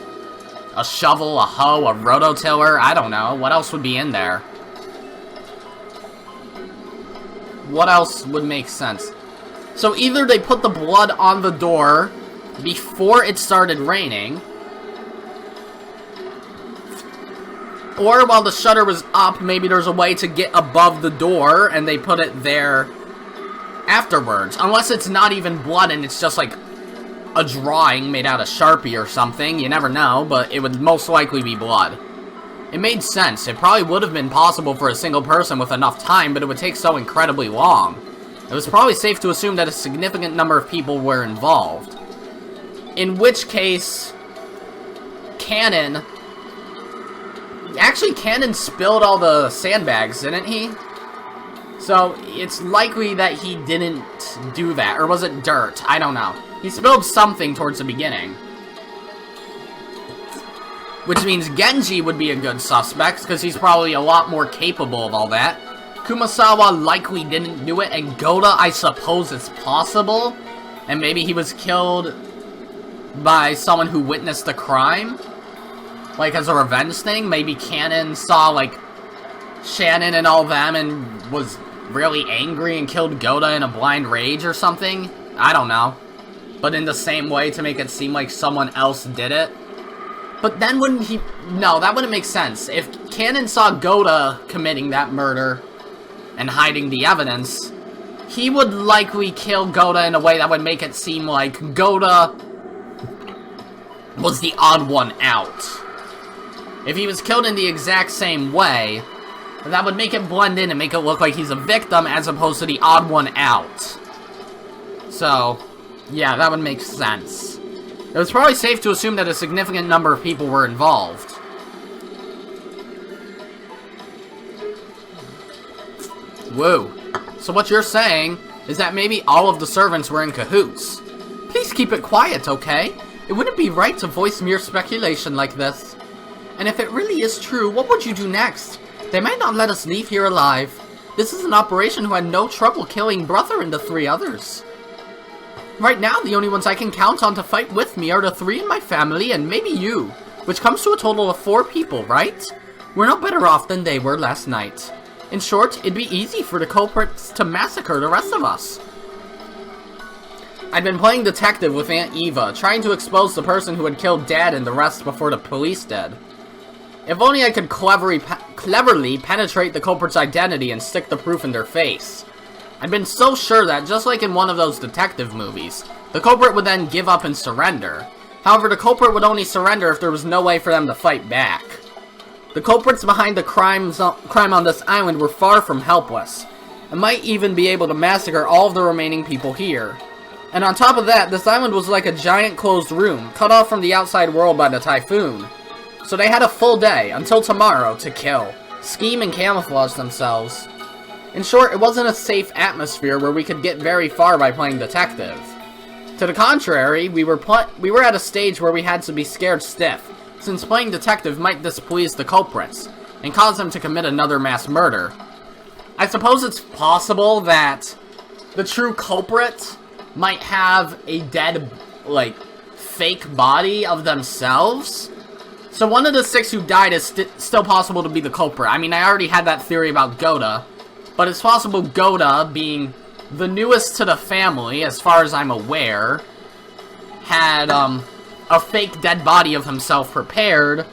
a shovel, a hoe, a rototiller, I don't know. What else would be in there? What else would make sense? So either they put the blood on the door before it started raining, or while the shutter was up, maybe there's a way to get above the door and they put it there afterwards. Unless it's not even blood and it's just like a drawing made out of Sharpie or something. You never know, but it would most likely be blood. It made sense. It probably would have been possible for a single person with enough time, but it would take so incredibly long. It was probably safe to assume that a significant number of people were involved. In which case, Cannon... Actually, Cannon spilled all the sandbags, didn't he? So, it's likely that he didn't do that. Or was it dirt? I don't know. He spilled something towards the beginning. Which means Genji would be a good suspect, because he's probably a lot more capable of all that. Kumasawa likely didn't do it, and Goda, I suppose it's possible. And maybe he was killed by someone who witnessed the crime. Like, as a revenge thing. Maybe Cannon saw, like, Shannon and all them and was really angry and killed Goda in a blind rage or something. I don't know. But in the same way to make it seem like someone else did it. But then wouldn't he... No, that wouldn't make sense. If Cannon saw Goda committing that murder and hiding the evidence, he would likely kill Goda in a way that would make it seem like Goda was the odd one out. If he was killed in the exact same way, that would make it blend in and make it look like he's a victim as opposed to the odd one out. So, yeah, that would make sense. It was probably safe to assume that a significant number of people were involved. Whoa. So what you're saying is that maybe all of the servants were in cahoots. Please keep it quiet, okay? It wouldn't be right to voice mere speculation like this. And if it really is true, what would you do next? They might not let us leave here alive. This is an operation who had no trouble killing Brother and the 3 others. Right now, the only ones I can count on to fight with me are the 3 in my family and maybe you, which comes to a total of 4 people, right? We're no better off than they were last night. In short, it'd be easy for the culprits to massacre the rest of us. I'd been playing detective with Aunt Eva, trying to expose the person who had killed Dad and the rest before the police did. If only I could cleverly penetrate the culprit's identity and stick the proof in their face. I'd been so sure that, just like in one of those detective movies, the culprit would then give up and surrender. However, the culprit would only surrender if there was no way for them to fight back. The culprits behind the crime on this island were far from helpless, and might even be able to massacre all of the remaining people here. And on top of that, this island was like a giant closed room, cut off from the outside world by the typhoon. So they had a full day, until tomorrow, to kill, scheme and camouflage themselves. In short, it wasn't a safe atmosphere where we could get very far by playing detective. To the contrary, we were at a stage where we had to be scared stiff, since playing detective might displease the culprits, and cause them to commit another mass murder. I suppose it's possible that the true culprit might have a dead, like, fake body of themselves. So one of the 6 who died is still possible to be the culprit. I mean, I already had that theory about Goda, but it's possible Goda, being the newest to the family, as far as I'm aware, had a fake dead body of himself prepared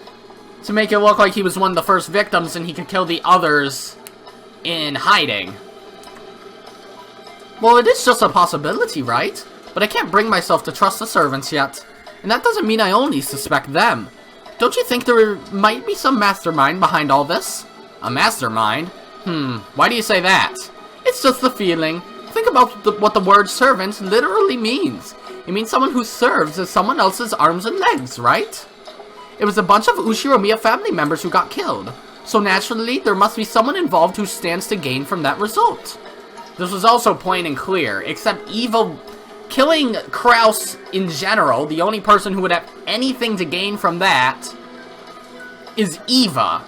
to make it look like he was one of the first victims and he could kill the others in hiding. Well, it is just a possibility, right? But I can't bring myself to trust the servants yet. And that doesn't mean I only suspect them. Don't you think there might be some mastermind behind all this? A mastermind? Why do you say that? It's just the feeling. Think about what the word servant literally means. It means someone who serves as someone else's arms and legs, right? It was a bunch of Ushiromiyas family members who got killed. So naturally, there must be someone involved who stands to gain from that result. This was also plain and clear, except Eva killing Kraus in general, the only person who would have anything to gain from that is Eva.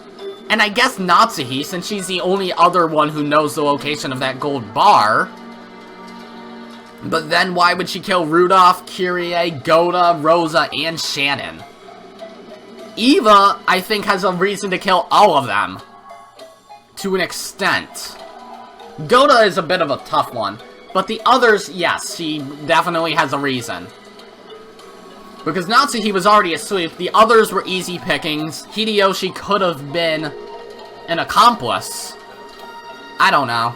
And I guess Natsuhi, since she's the only other one who knows the location of that gold bar. But then why would she kill Rudolph, Kyrie, Goda, Rosa, and Shannon? Eva, I think, has a reason to kill all of them. To an extent. Goda is a bit of a tough one. But the others, yes, she definitely has a reason. Because Natsuhi was already asleep, the others were easy pickings. Hideyoshi could have been an accomplice. I don't know.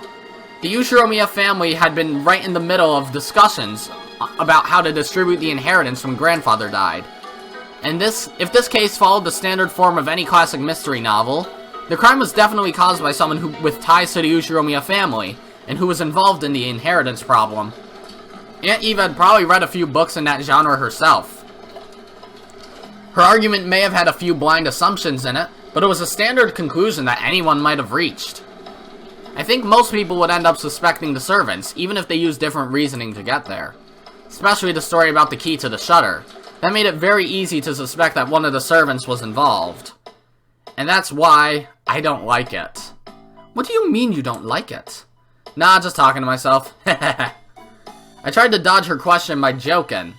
The Ushiromiyas family had been right in the middle of discussions about how to distribute the inheritance when grandfather died. And if this case followed the standard form of any classic mystery novel, the crime was definitely caused by someone with ties to the Ushiromiyas family, and who was involved in the inheritance problem. Aunt Eva had probably read a few books in that genre herself. Her argument may have had a few blind assumptions in it, but it was a standard conclusion that anyone might have reached. I think most people would end up suspecting the servants, even if they used different reasoning to get there. Especially the story about the key to the shutter. That made it very easy to suspect that one of the servants was involved. And that's why I don't like it. What do you mean you don't like it? Nah, just talking to myself. I tried to dodge her question by joking.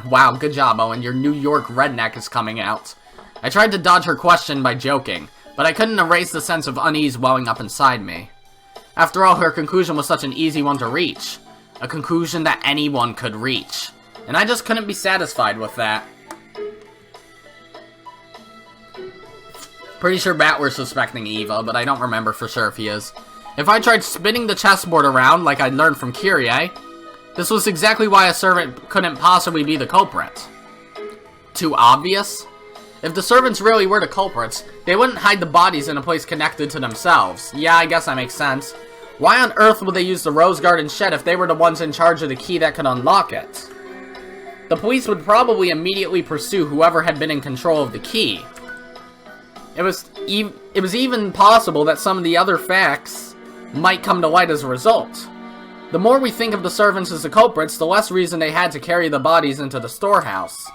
Wow, good job, Owen. Your New York redneck is coming out. I tried to dodge her question by joking, but I couldn't erase the sense of unease welling up inside me. After all, her conclusion was such an easy one to reach. A conclusion that anyone could reach. And I just couldn't be satisfied with that. Pretty sure Bat was suspecting Eva, but I don't remember for sure if he is. If I tried spinning the chessboard around, like I learned from Kyrie, this was exactly why a servant couldn't possibly be the culprit. Too obvious? If the servants really were the culprits, they wouldn't hide the bodies in a place connected to themselves. Yeah, I guess that makes sense. Why on earth would they use the Rose Garden shed if they were the ones in charge of the key that could unlock it? The police would probably immediately pursue whoever had been in control of the key. It was even possible that some of the other facts might come to light as a result. The more we think of the servants as the culprits, the less reason they had to carry the bodies into the storehouse.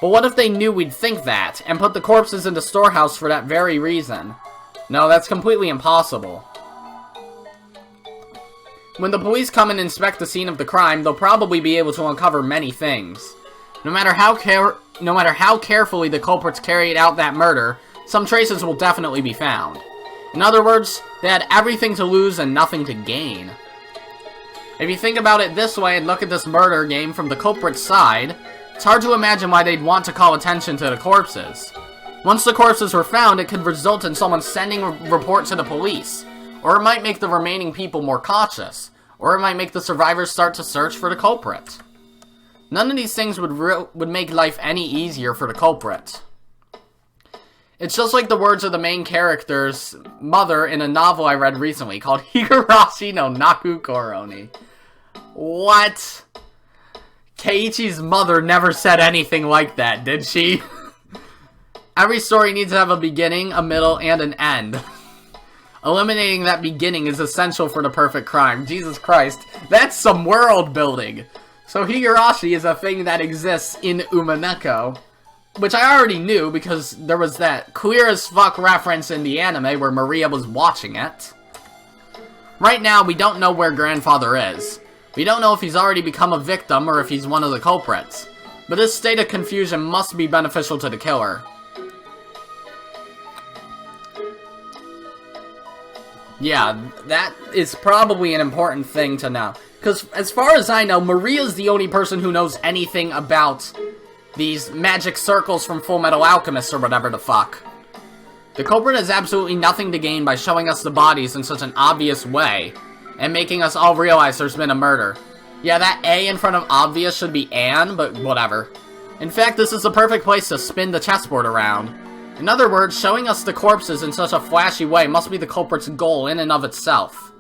But what if they knew we'd think that, and put the corpses in the storehouse for that very reason? No, that's completely impossible. When the police come and inspect the scene of the crime, they'll probably be able to uncover many things. No matter how carefully the culprits carried out that murder, some traces will definitely be found. In other words, they had everything to lose and nothing to gain. If you think about it this way and look at this murder game from the culprit's side, it's hard to imagine why they'd want to call attention to the corpses. Once the corpses were found, it could result in someone sending a report to the police, or it might make the remaining people more cautious, or it might make the survivors start to search for the culprit. None of these things would make life any easier for the culprit. It's just like the words of the main character's mother in a novel I read recently called Higurashi no Naku Koroni. What? Keiichi's mother never said anything like that, did she? Every story needs to have a beginning, a middle, and an end. Eliminating that beginning is essential for the perfect crime. Jesus Christ, that's some world building! So Higurashi is a thing that exists in Umineko, which I already knew because there was that clear as fuck reference in the anime where Maria was watching it. Right now, we don't know where grandfather is. We don't know if he's already become a victim or if he's one of the culprits. But this state of confusion must be beneficial to the killer. Yeah, that is probably an important thing to know. Because as far as I know, Maria's the only person who knows anything about these magic circles from Full Metal Alchemist or whatever the fuck. The culprit has absolutely nothing to gain by showing us the bodies in such an obvious way, and making us all realize there's been a murder. Yeah, that A in front of obvious should be Anne, but whatever. In fact, this is the perfect place to spin the chessboard around. In other words, showing us the corpses in such a flashy way must be the culprit's goal in and of itself.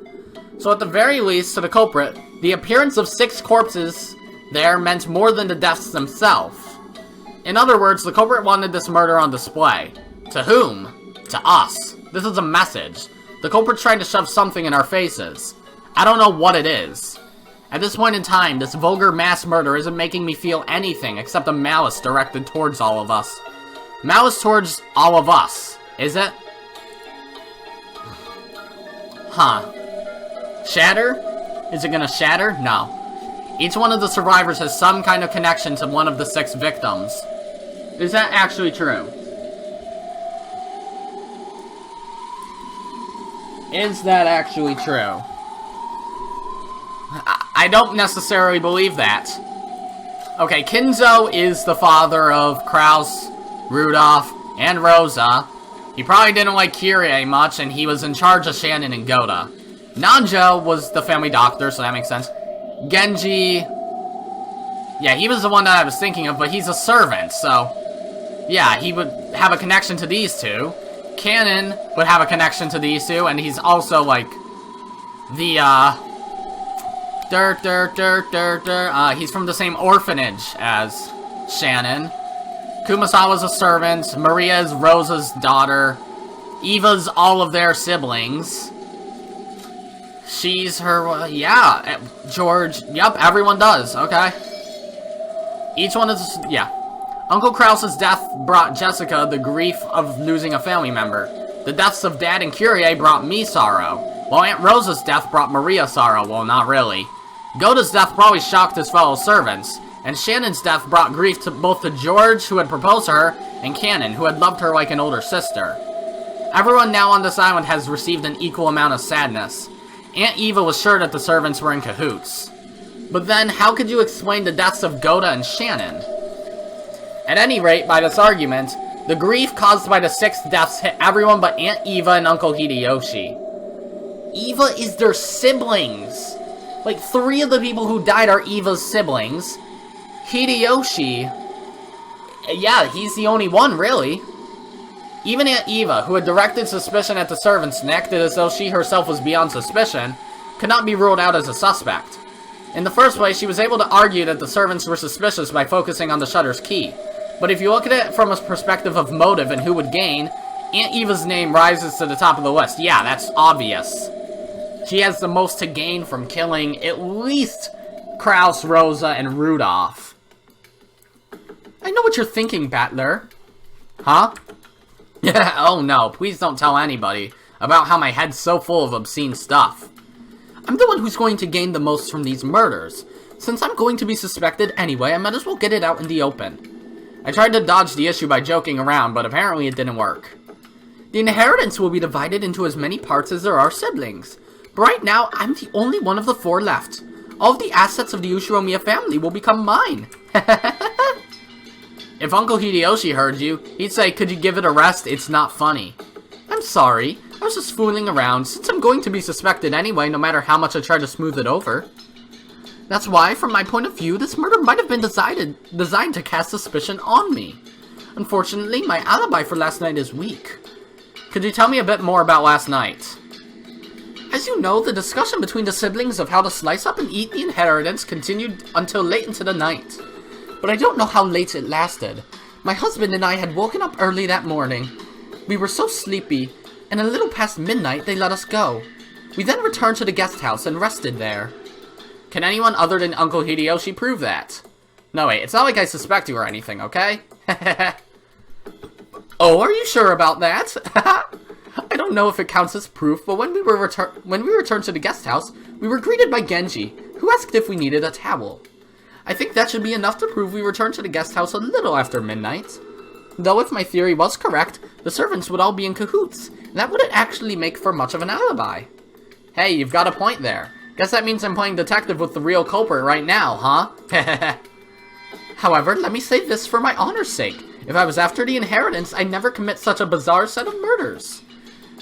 So at the very least, to the culprit, the appearance of 6 corpses there meant more than the deaths themselves. In other words, the culprit wanted this murder on display. To whom? To us. This is a message. The culprit's trying to shove something in our faces. I don't know what it is. At this point in time, this vulgar mass murder isn't making me feel anything except a malice directed towards all of us. Malice towards all of us, is it? Huh. Shatter? Is it gonna shatter? No. Each one of the survivors has some kind of connection to one of the 6 victims. Is that actually true? Is that actually true? I don't necessarily believe that. Okay, Kinzo is the father of Kraus, Rudolph, and Rosa. He probably didn't like Kyrie much, and he was in charge of Shannon and Goda. Nanjo was the family doctor, so that makes sense. Genji... Yeah, he was the one that I was thinking of, but he's a servant, so... Yeah, he would have a connection to these two. Kanon would have a connection to these two, and he's also, like... The, he's from the same orphanage as Shannon. Kumasawa's a servant. Maria is Rosa's daughter. Eva's all of their siblings. She's her, yeah. George, yep, everyone does, okay. Each one is, yeah. Uncle Krause's death brought Jessica the grief of losing a family member. The deaths of Dad and Kyrie brought me sorrow, while Aunt Rosa's death brought Maria sorrow. Well, not really. Goda's death probably shocked his fellow servants, and Shannon's death brought grief to both to George, who had proposed to her, and Kanon, who had loved her like an older sister. Everyone now on this island has received an equal amount of sadness. Aunt Eva was sure that the servants were in cahoots. But then, how could you explain the deaths of Goda and Shannon? At any rate, by this argument, the grief caused by the 6 deaths hit everyone but Aunt Eva and Uncle Hideyoshi. Eva is their siblings! Like, 3 of the people who died are Eva's siblings. Hideyoshi... Yeah, he's the only one, really. Even Aunt Eva, who had directed suspicion at the servants and acted as though she herself was beyond suspicion, could not be ruled out as a suspect. In the first place, she was able to argue that the servants were suspicious by focusing on the shutter's key. But if you look at it from a perspective of motive and who would gain, Aunt Eva's name rises to the top of the list. Yeah, that's obvious. She has the most to gain from killing at least Krause, Rosa, and Rudolph. I know what you're thinking, Battler. Huh? Oh no, please don't tell anybody about how my head's so full of obscene stuff. I'm the one who's going to gain the most from these murders. Since I'm going to be suspected anyway, I might as well get it out in the open. I tried to dodge the issue by joking around, but apparently it didn't work. The inheritance will be divided into as many parts as there are siblings. But right now, I'm the only one of the 4 left. All of the assets of the Ushiromiya family will become mine. If Uncle Hideyoshi heard you, he'd say, could you give it a rest? It's not funny. I'm sorry. I was just fooling around, since I'm going to be suspected anyway, no matter how much I try to smooth it over. That's why, from my point of view, this murder might have been designed to cast suspicion on me. Unfortunately, my alibi for last night is weak. Could you tell me a bit more about last night? As you know, the discussion between the siblings of how to slice up and eat the inheritance continued until late into the night. But I don't know how late it lasted. My husband and I had woken up early that morning. We were so sleepy, and a little past midnight they let us go. We then returned to the guest house and rested there. Can anyone other than Uncle Hideyoshi prove that? No, wait, it's not like I suspect you or anything, okay? Oh, are you sure about that? I don't know if it counts as proof, but when we returned to the guest house, we were greeted by Genji, who asked if we needed a towel. I think that should be enough to prove we returned to the guest house a little after midnight. Though if my theory was correct, the servants would all be in cahoots, and that wouldn't actually make for much of an alibi. Hey, you've got a point there. Guess that means I'm playing detective with the real culprit right now, huh? However, let me say this for my honor's sake. If I was after the inheritance, I'd never commit such a bizarre set of murders.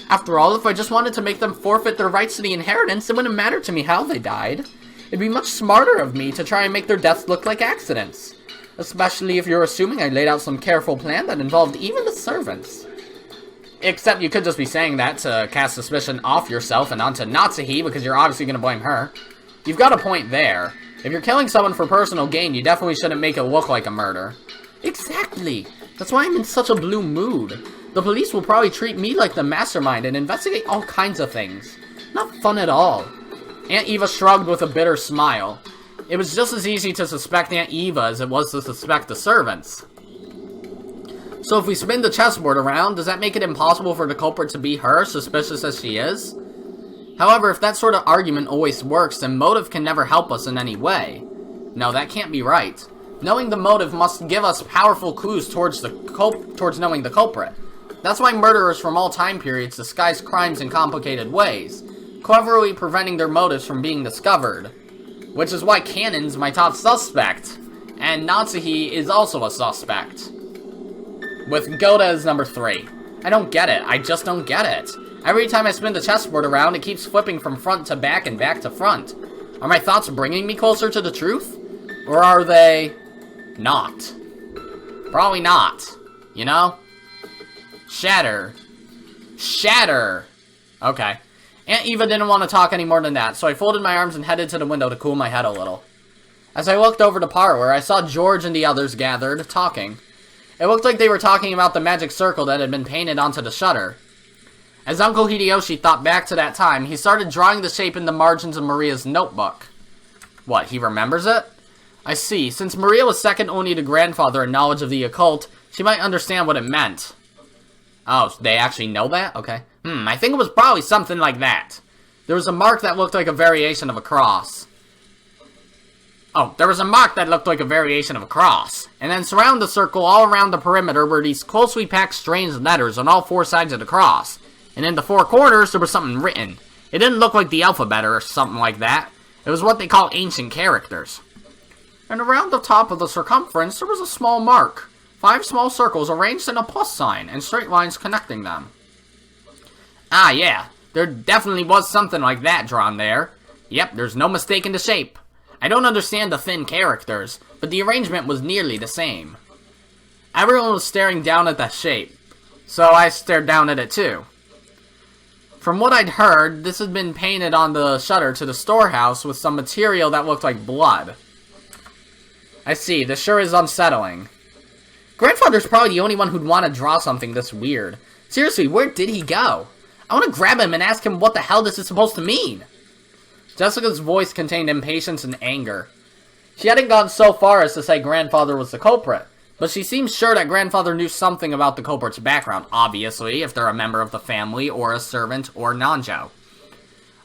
After all, if I just wanted to make them forfeit their rights to the inheritance, it wouldn't matter to me how they died. It'd be much smarter of me to try and make their deaths look like accidents. Especially if you're assuming I laid out some careful plan that involved even the servants. Except you could just be saying that to cast suspicion off yourself and onto Natsuhi, because you're obviously going to blame her. You've got a point there. If you're killing someone for personal gain, you definitely shouldn't make it look like a murder. Exactly! That's why I'm in such a blue mood. The police will probably treat me like the mastermind and investigate all kinds of things. Not fun at all. Aunt Eva shrugged with a bitter smile. It was just as easy to suspect Aunt Eva as it was to suspect the servants. So if we spin the chessboard around, does that make it impossible for the culprit to be her, suspicious as she is? However, if that sort of argument always works, then motive can never help us in any way. No, that can't be right. Knowing the motive must give us powerful clues towards knowing the culprit. That's why murderers from all time periods disguise crimes in complicated ways, cleverly preventing their motives from being discovered. Which is why Kanon's my top suspect, and Natsuhi is also a suspect. With Goda as number 3. I don't get it. I just don't get it. Every time I spin the chessboard around, it keeps flipping from front to back and back to front. Are my thoughts bringing me closer to the truth? Or are they not? Probably not. You know? Shatter. Shatter! Okay. Aunt Eva didn't want to talk any more than that, so I folded my arms and headed to the window to cool my head a little. As I looked over the parlor, I saw George and the others gathered, talking. It looked like they were talking about the magic circle that had been painted onto the shutter. As Uncle Hideyoshi thought back to that time, he started drawing the shape in the margins of Maria's notebook. What, he remembers it? I see. Since Maria was second only to grandfather in knowledge of the occult, she might understand what it meant. Oh, they actually know that? Okay. I think it was probably something like that. There was a mark that looked like a variation of a cross. Oh, there was a mark that looked like a variation of a cross. And then surround the circle all around the perimeter were these closely packed strange letters on all four sides of the cross. And in the four corners, there was something written. It didn't look like the alphabet or something like that. It was what they call ancient characters. And around the top of the circumference, there was a small mark. 5 small circles arranged in a plus sign, and straight lines connecting them. Ah, yeah. There definitely was something like that drawn there. Yep, there's no mistaking the shape. I don't understand the thin characters, but the arrangement was nearly the same. Everyone was staring down at that shape, so I stared down at it too. From what I'd heard, this had been painted on the shutter to the storehouse with some material that looked like blood. I see, this sure is unsettling. Grandfather's probably the only one who'd want to draw something this weird. Seriously, where did he go? I want to grab him and ask him what the hell this is supposed to mean. Jessica's voice contained impatience and anger. She hadn't gone so far as to say grandfather was the culprit, but she seemed sure that grandfather knew something about the culprit's background, obviously, if they're a member of the family, or a servant, or Nanjo.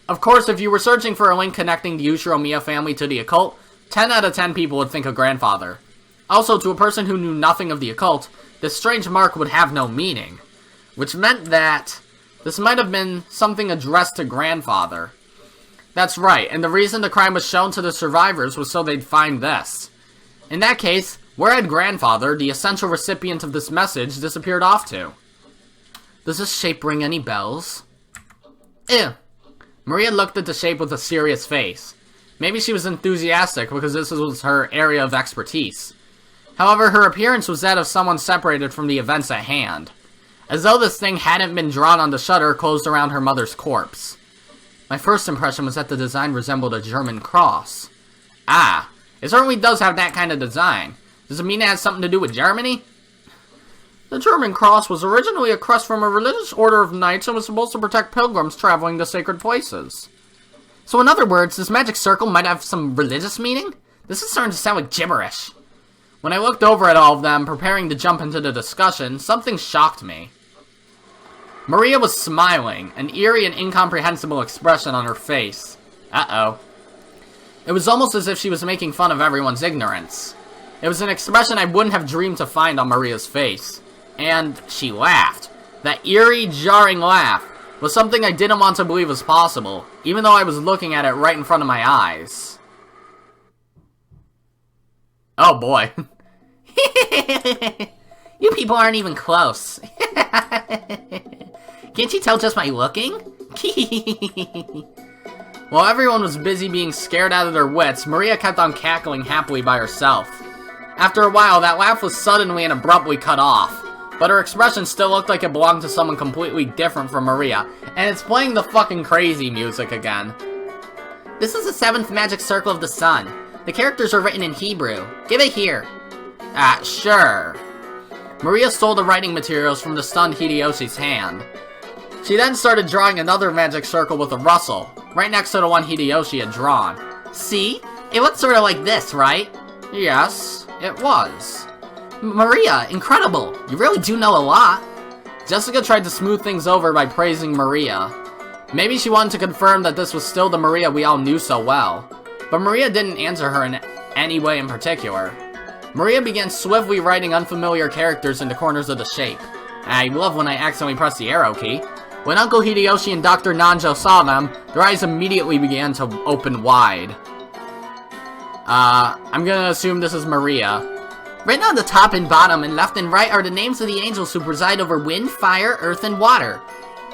Of course, if you were searching for a link connecting the Ushiromiya family to the occult, 10 out of 10 people would think of grandfather. Also, to a person who knew nothing of the occult, this strange mark would have no meaning, which meant that this might have been something addressed to grandfather. That's right, and the reason the crime was shown to the survivors was so they'd find this. In that case, where had grandfather, the essential recipient of this message, disappeared off to? Does this shape ring any bells? Ew. Maria looked at the shape with a serious face. Maybe she was enthusiastic because this was her area of expertise. However, her appearance was that of someone separated from the events at hand. As though this thing hadn't been drawn on the shutter closed around her mother's corpse. My first impression was that the design resembled a German cross. Ah, it certainly does have that kind of design. Does it mean it has something to do with Germany? The German cross was originally a crest from a religious order of knights and was supposed to protect pilgrims traveling to sacred places. So in other words, this magic circle might have some religious meaning? This is starting to sound like gibberish. When I looked over at all of them, preparing to jump into the discussion, something shocked me. Maria was smiling, an eerie and incomprehensible expression on her face. Uh-oh. It was almost as if she was making fun of everyone's ignorance. It was an expression I wouldn't have dreamed to find on Maria's face. And she laughed. That eerie, jarring laugh was something I didn't want to believe was possible, even though I was looking at it right in front of my eyes. Oh boy. You people aren't even close. Can't you tell just by looking? While everyone was busy being scared out of their wits, Maria kept on cackling happily by herself. After a while, that laugh was suddenly and abruptly cut off, but her expression still looked like it belonged to someone completely different from Maria, and it's playing the fucking crazy music again. This is the 7th magic circle of the sun. The characters are written in Hebrew. Give it here. Sure. Maria stole the writing materials from the stunned Hideyoshi's hand. She then started drawing another magic circle with a rustle, right next to the one Hideyoshi had drawn. See? It looked sort of like this, right? Yes, it was. Maria, incredible! You really do know a lot. Jessica tried to smooth things over by praising Maria. Maybe she wanted to confirm that this was still the Maria we all knew so well. But Maria didn't answer her in any way in particular. Maria began swiftly writing unfamiliar characters into corners of the shape. I love when I accidentally press the arrow key. When Uncle Hideyoshi and Dr. Nanjo saw them, their eyes immediately began to open wide. I'm gonna assume this is Maria. Written on the top and bottom and left and right are the names of the angels who preside over wind, fire, earth, and water.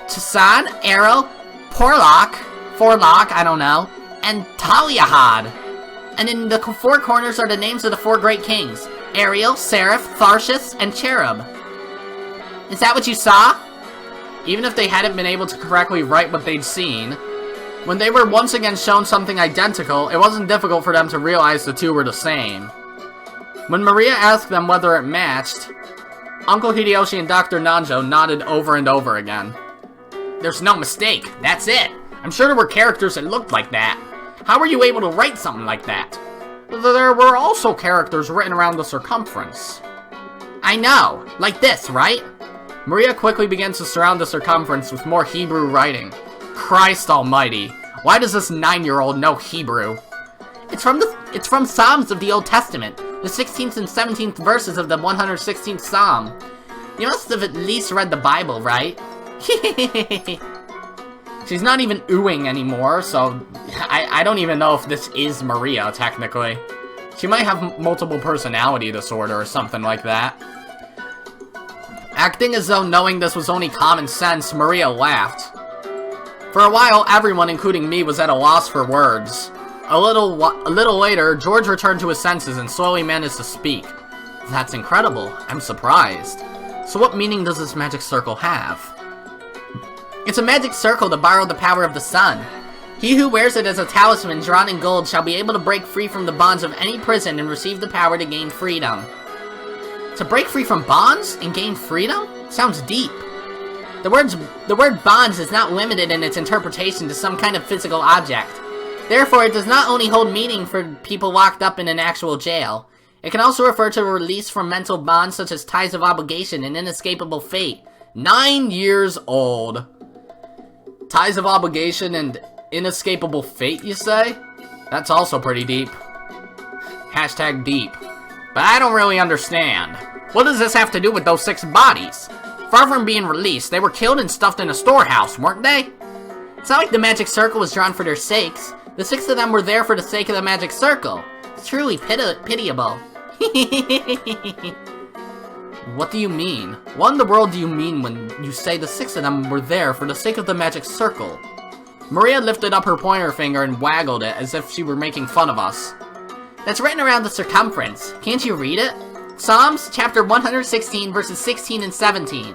Chassan, Arrow, Forlock, I don't know, and Taliahad. And in the four corners are the names of the four great kings, Ariel, Seraph, Tharshis, and Cherub. Is that what you saw? Even if they hadn't been able to correctly write what they'd seen, when they were once again shown something identical, it wasn't difficult for them to realize the two were the same. When Maria asked them whether it matched, Uncle Hideyoshi and Dr. Nanjo nodded over and over again. There's no mistake, that's it. I'm sure there were characters that looked like that. How were you able to write something like that? There were also characters written around the circumference. I know, like this, right? Maria quickly begins to surround the circumference with more Hebrew writing. Christ almighty, why does this 9-year-old know Hebrew? It's from Psalms of the Old Testament, the 16th and 17th verses of the 116th Psalm. You must have at least read the Bible, right? She's not even oohing anymore, so I don't even know if this is Maria, technically. She might have multiple personality disorder or something like that. Acting as though knowing this was only common sense, Maria laughed. For a while, everyone, including me, was at a loss for words. A little later, George returned to his senses and slowly managed to speak. That's incredible. I'm surprised. So what meaning does this magic circle have? It's a magic circle to borrow the power of the sun. He who wears it as a talisman drawn in gold shall be able to break free from the bonds of any prison and receive the power to gain freedom. To break free from bonds and gain freedom? Sounds deep. The word bonds is not limited in its interpretation to some kind of physical object. Therefore, it does not only hold meaning for people locked up in an actual jail. It can also refer to a release from mental bonds such as ties of obligation and inescapable fate. 9 years old. Ties of obligation and inescapable fate, you say? That's also pretty deep. Hashtag deep. But I don't really understand. What does this have to do with those 6 bodies? Far from being released, they were killed and stuffed in a storehouse, weren't they? It's not like the magic circle was drawn for their sakes. The 6 of them were there for the sake of the magic circle. It's truly pitiable. What do you mean? What in the world do you mean when you say the 6 of them were there for the sake of the magic circle? Maria lifted up her pointer finger and waggled it as if she were making fun of us. That's written around the circumference. Can't you read it? Psalms, chapter 116, verses 16 and 17.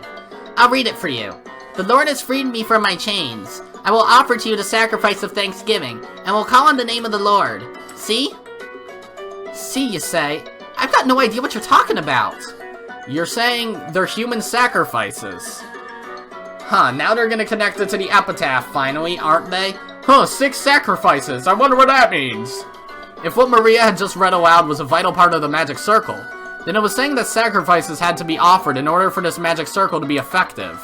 I'll read it for you. The Lord has freed me from my chains. I will offer to you the sacrifice of thanksgiving, and will call on the name of the Lord. See? See, you say? I've got no idea what you're talking about. You're saying they're human sacrifices. Huh, now they're gonna connect it to the epitaph finally, aren't they? Huh, 6 sacrifices, I wonder what that means. If what Maria had just read aloud was a vital part of the magic circle, then it was saying that sacrifices had to be offered in order for this magic circle to be effective.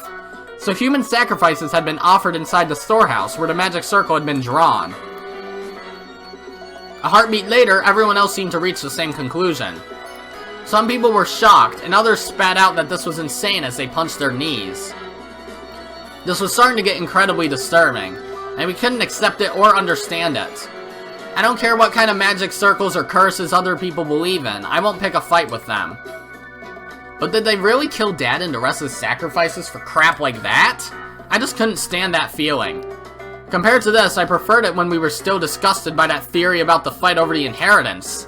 So human sacrifices had been offered inside the storehouse where the magic circle had been drawn. A heartbeat later, everyone else seemed to reach the same conclusion. Some people were shocked, and others spat out that this was insane as they punched their knees. This was starting to get incredibly disturbing, and we couldn't accept it or understand it. I don't care what kind of magic circles or curses other people believe in, I won't pick a fight with them. But did they really kill Dad and the rest of the sacrifices for crap like that? I just couldn't stand that feeling. Compared to this, I preferred it when we were still disgusted by that theory about the fight over the inheritance.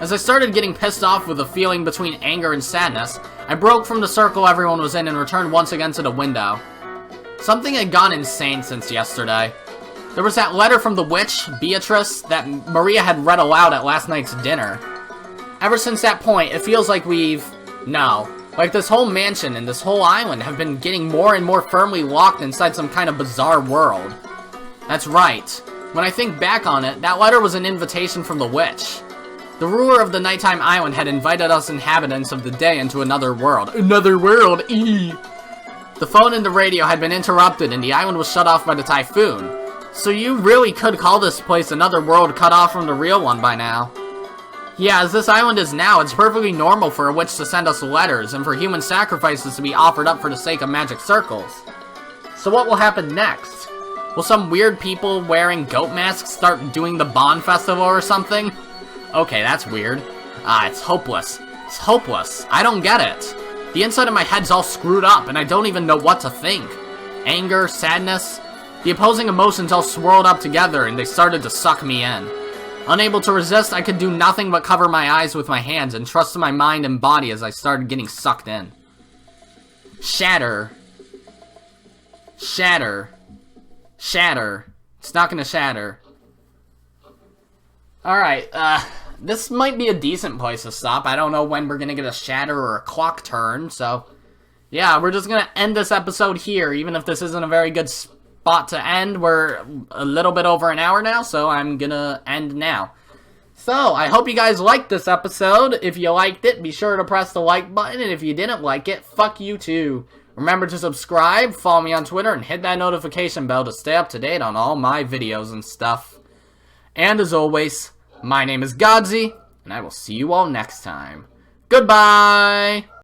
As I started getting pissed off with a feeling between anger and sadness, I broke from the circle everyone was in and returned once again to the window. Something had gone insane since yesterday. There was that letter from the witch, Beatrice, that Maria had read aloud at last night's dinner. Ever since that point, it feels like like this whole mansion and this whole island have been getting more and more firmly locked inside some kind of bizarre world. That's right. When I think back on it, that letter was an invitation from the witch. The ruler of the nighttime island had invited us inhabitants of the day into another world. Another world, eee! The phone and the radio had been interrupted and the island was shut off by the typhoon. So you really could call this place another world cut off from the real one by now. Yeah, as this island is now, it's perfectly normal for a witch to send us letters and for human sacrifices to be offered up for the sake of magic circles. So what will happen next? Will some weird people wearing goat masks start doing the Bond Festival or something? Okay, that's weird. It's hopeless. It's hopeless. I don't get it. The inside of my head's all screwed up, and I don't even know what to think. Anger, sadness, the opposing emotions all swirled up together, and they started to suck me in. Unable to resist, I could do nothing but cover my eyes with my hands and trust in my mind and body as I started getting sucked in. Shatter. Shatter. Shatter. It's not gonna shatter. Alright, this might be a decent place to stop. I don't know when we're gonna get a shatter or a clock turn, so... yeah, we're just gonna end this episode here, even if this isn't a very good spot to end. We're a little bit over an hour now, so I'm gonna end now. So, I hope you guys liked this episode. If you liked it, be sure to press the like button, and if you didn't like it, fuck you too. Remember to subscribe, follow me on Twitter, and hit that notification bell to stay up to date on all my videos and stuff. And as always, my name is Godzi, and I will see you all next time. Goodbye!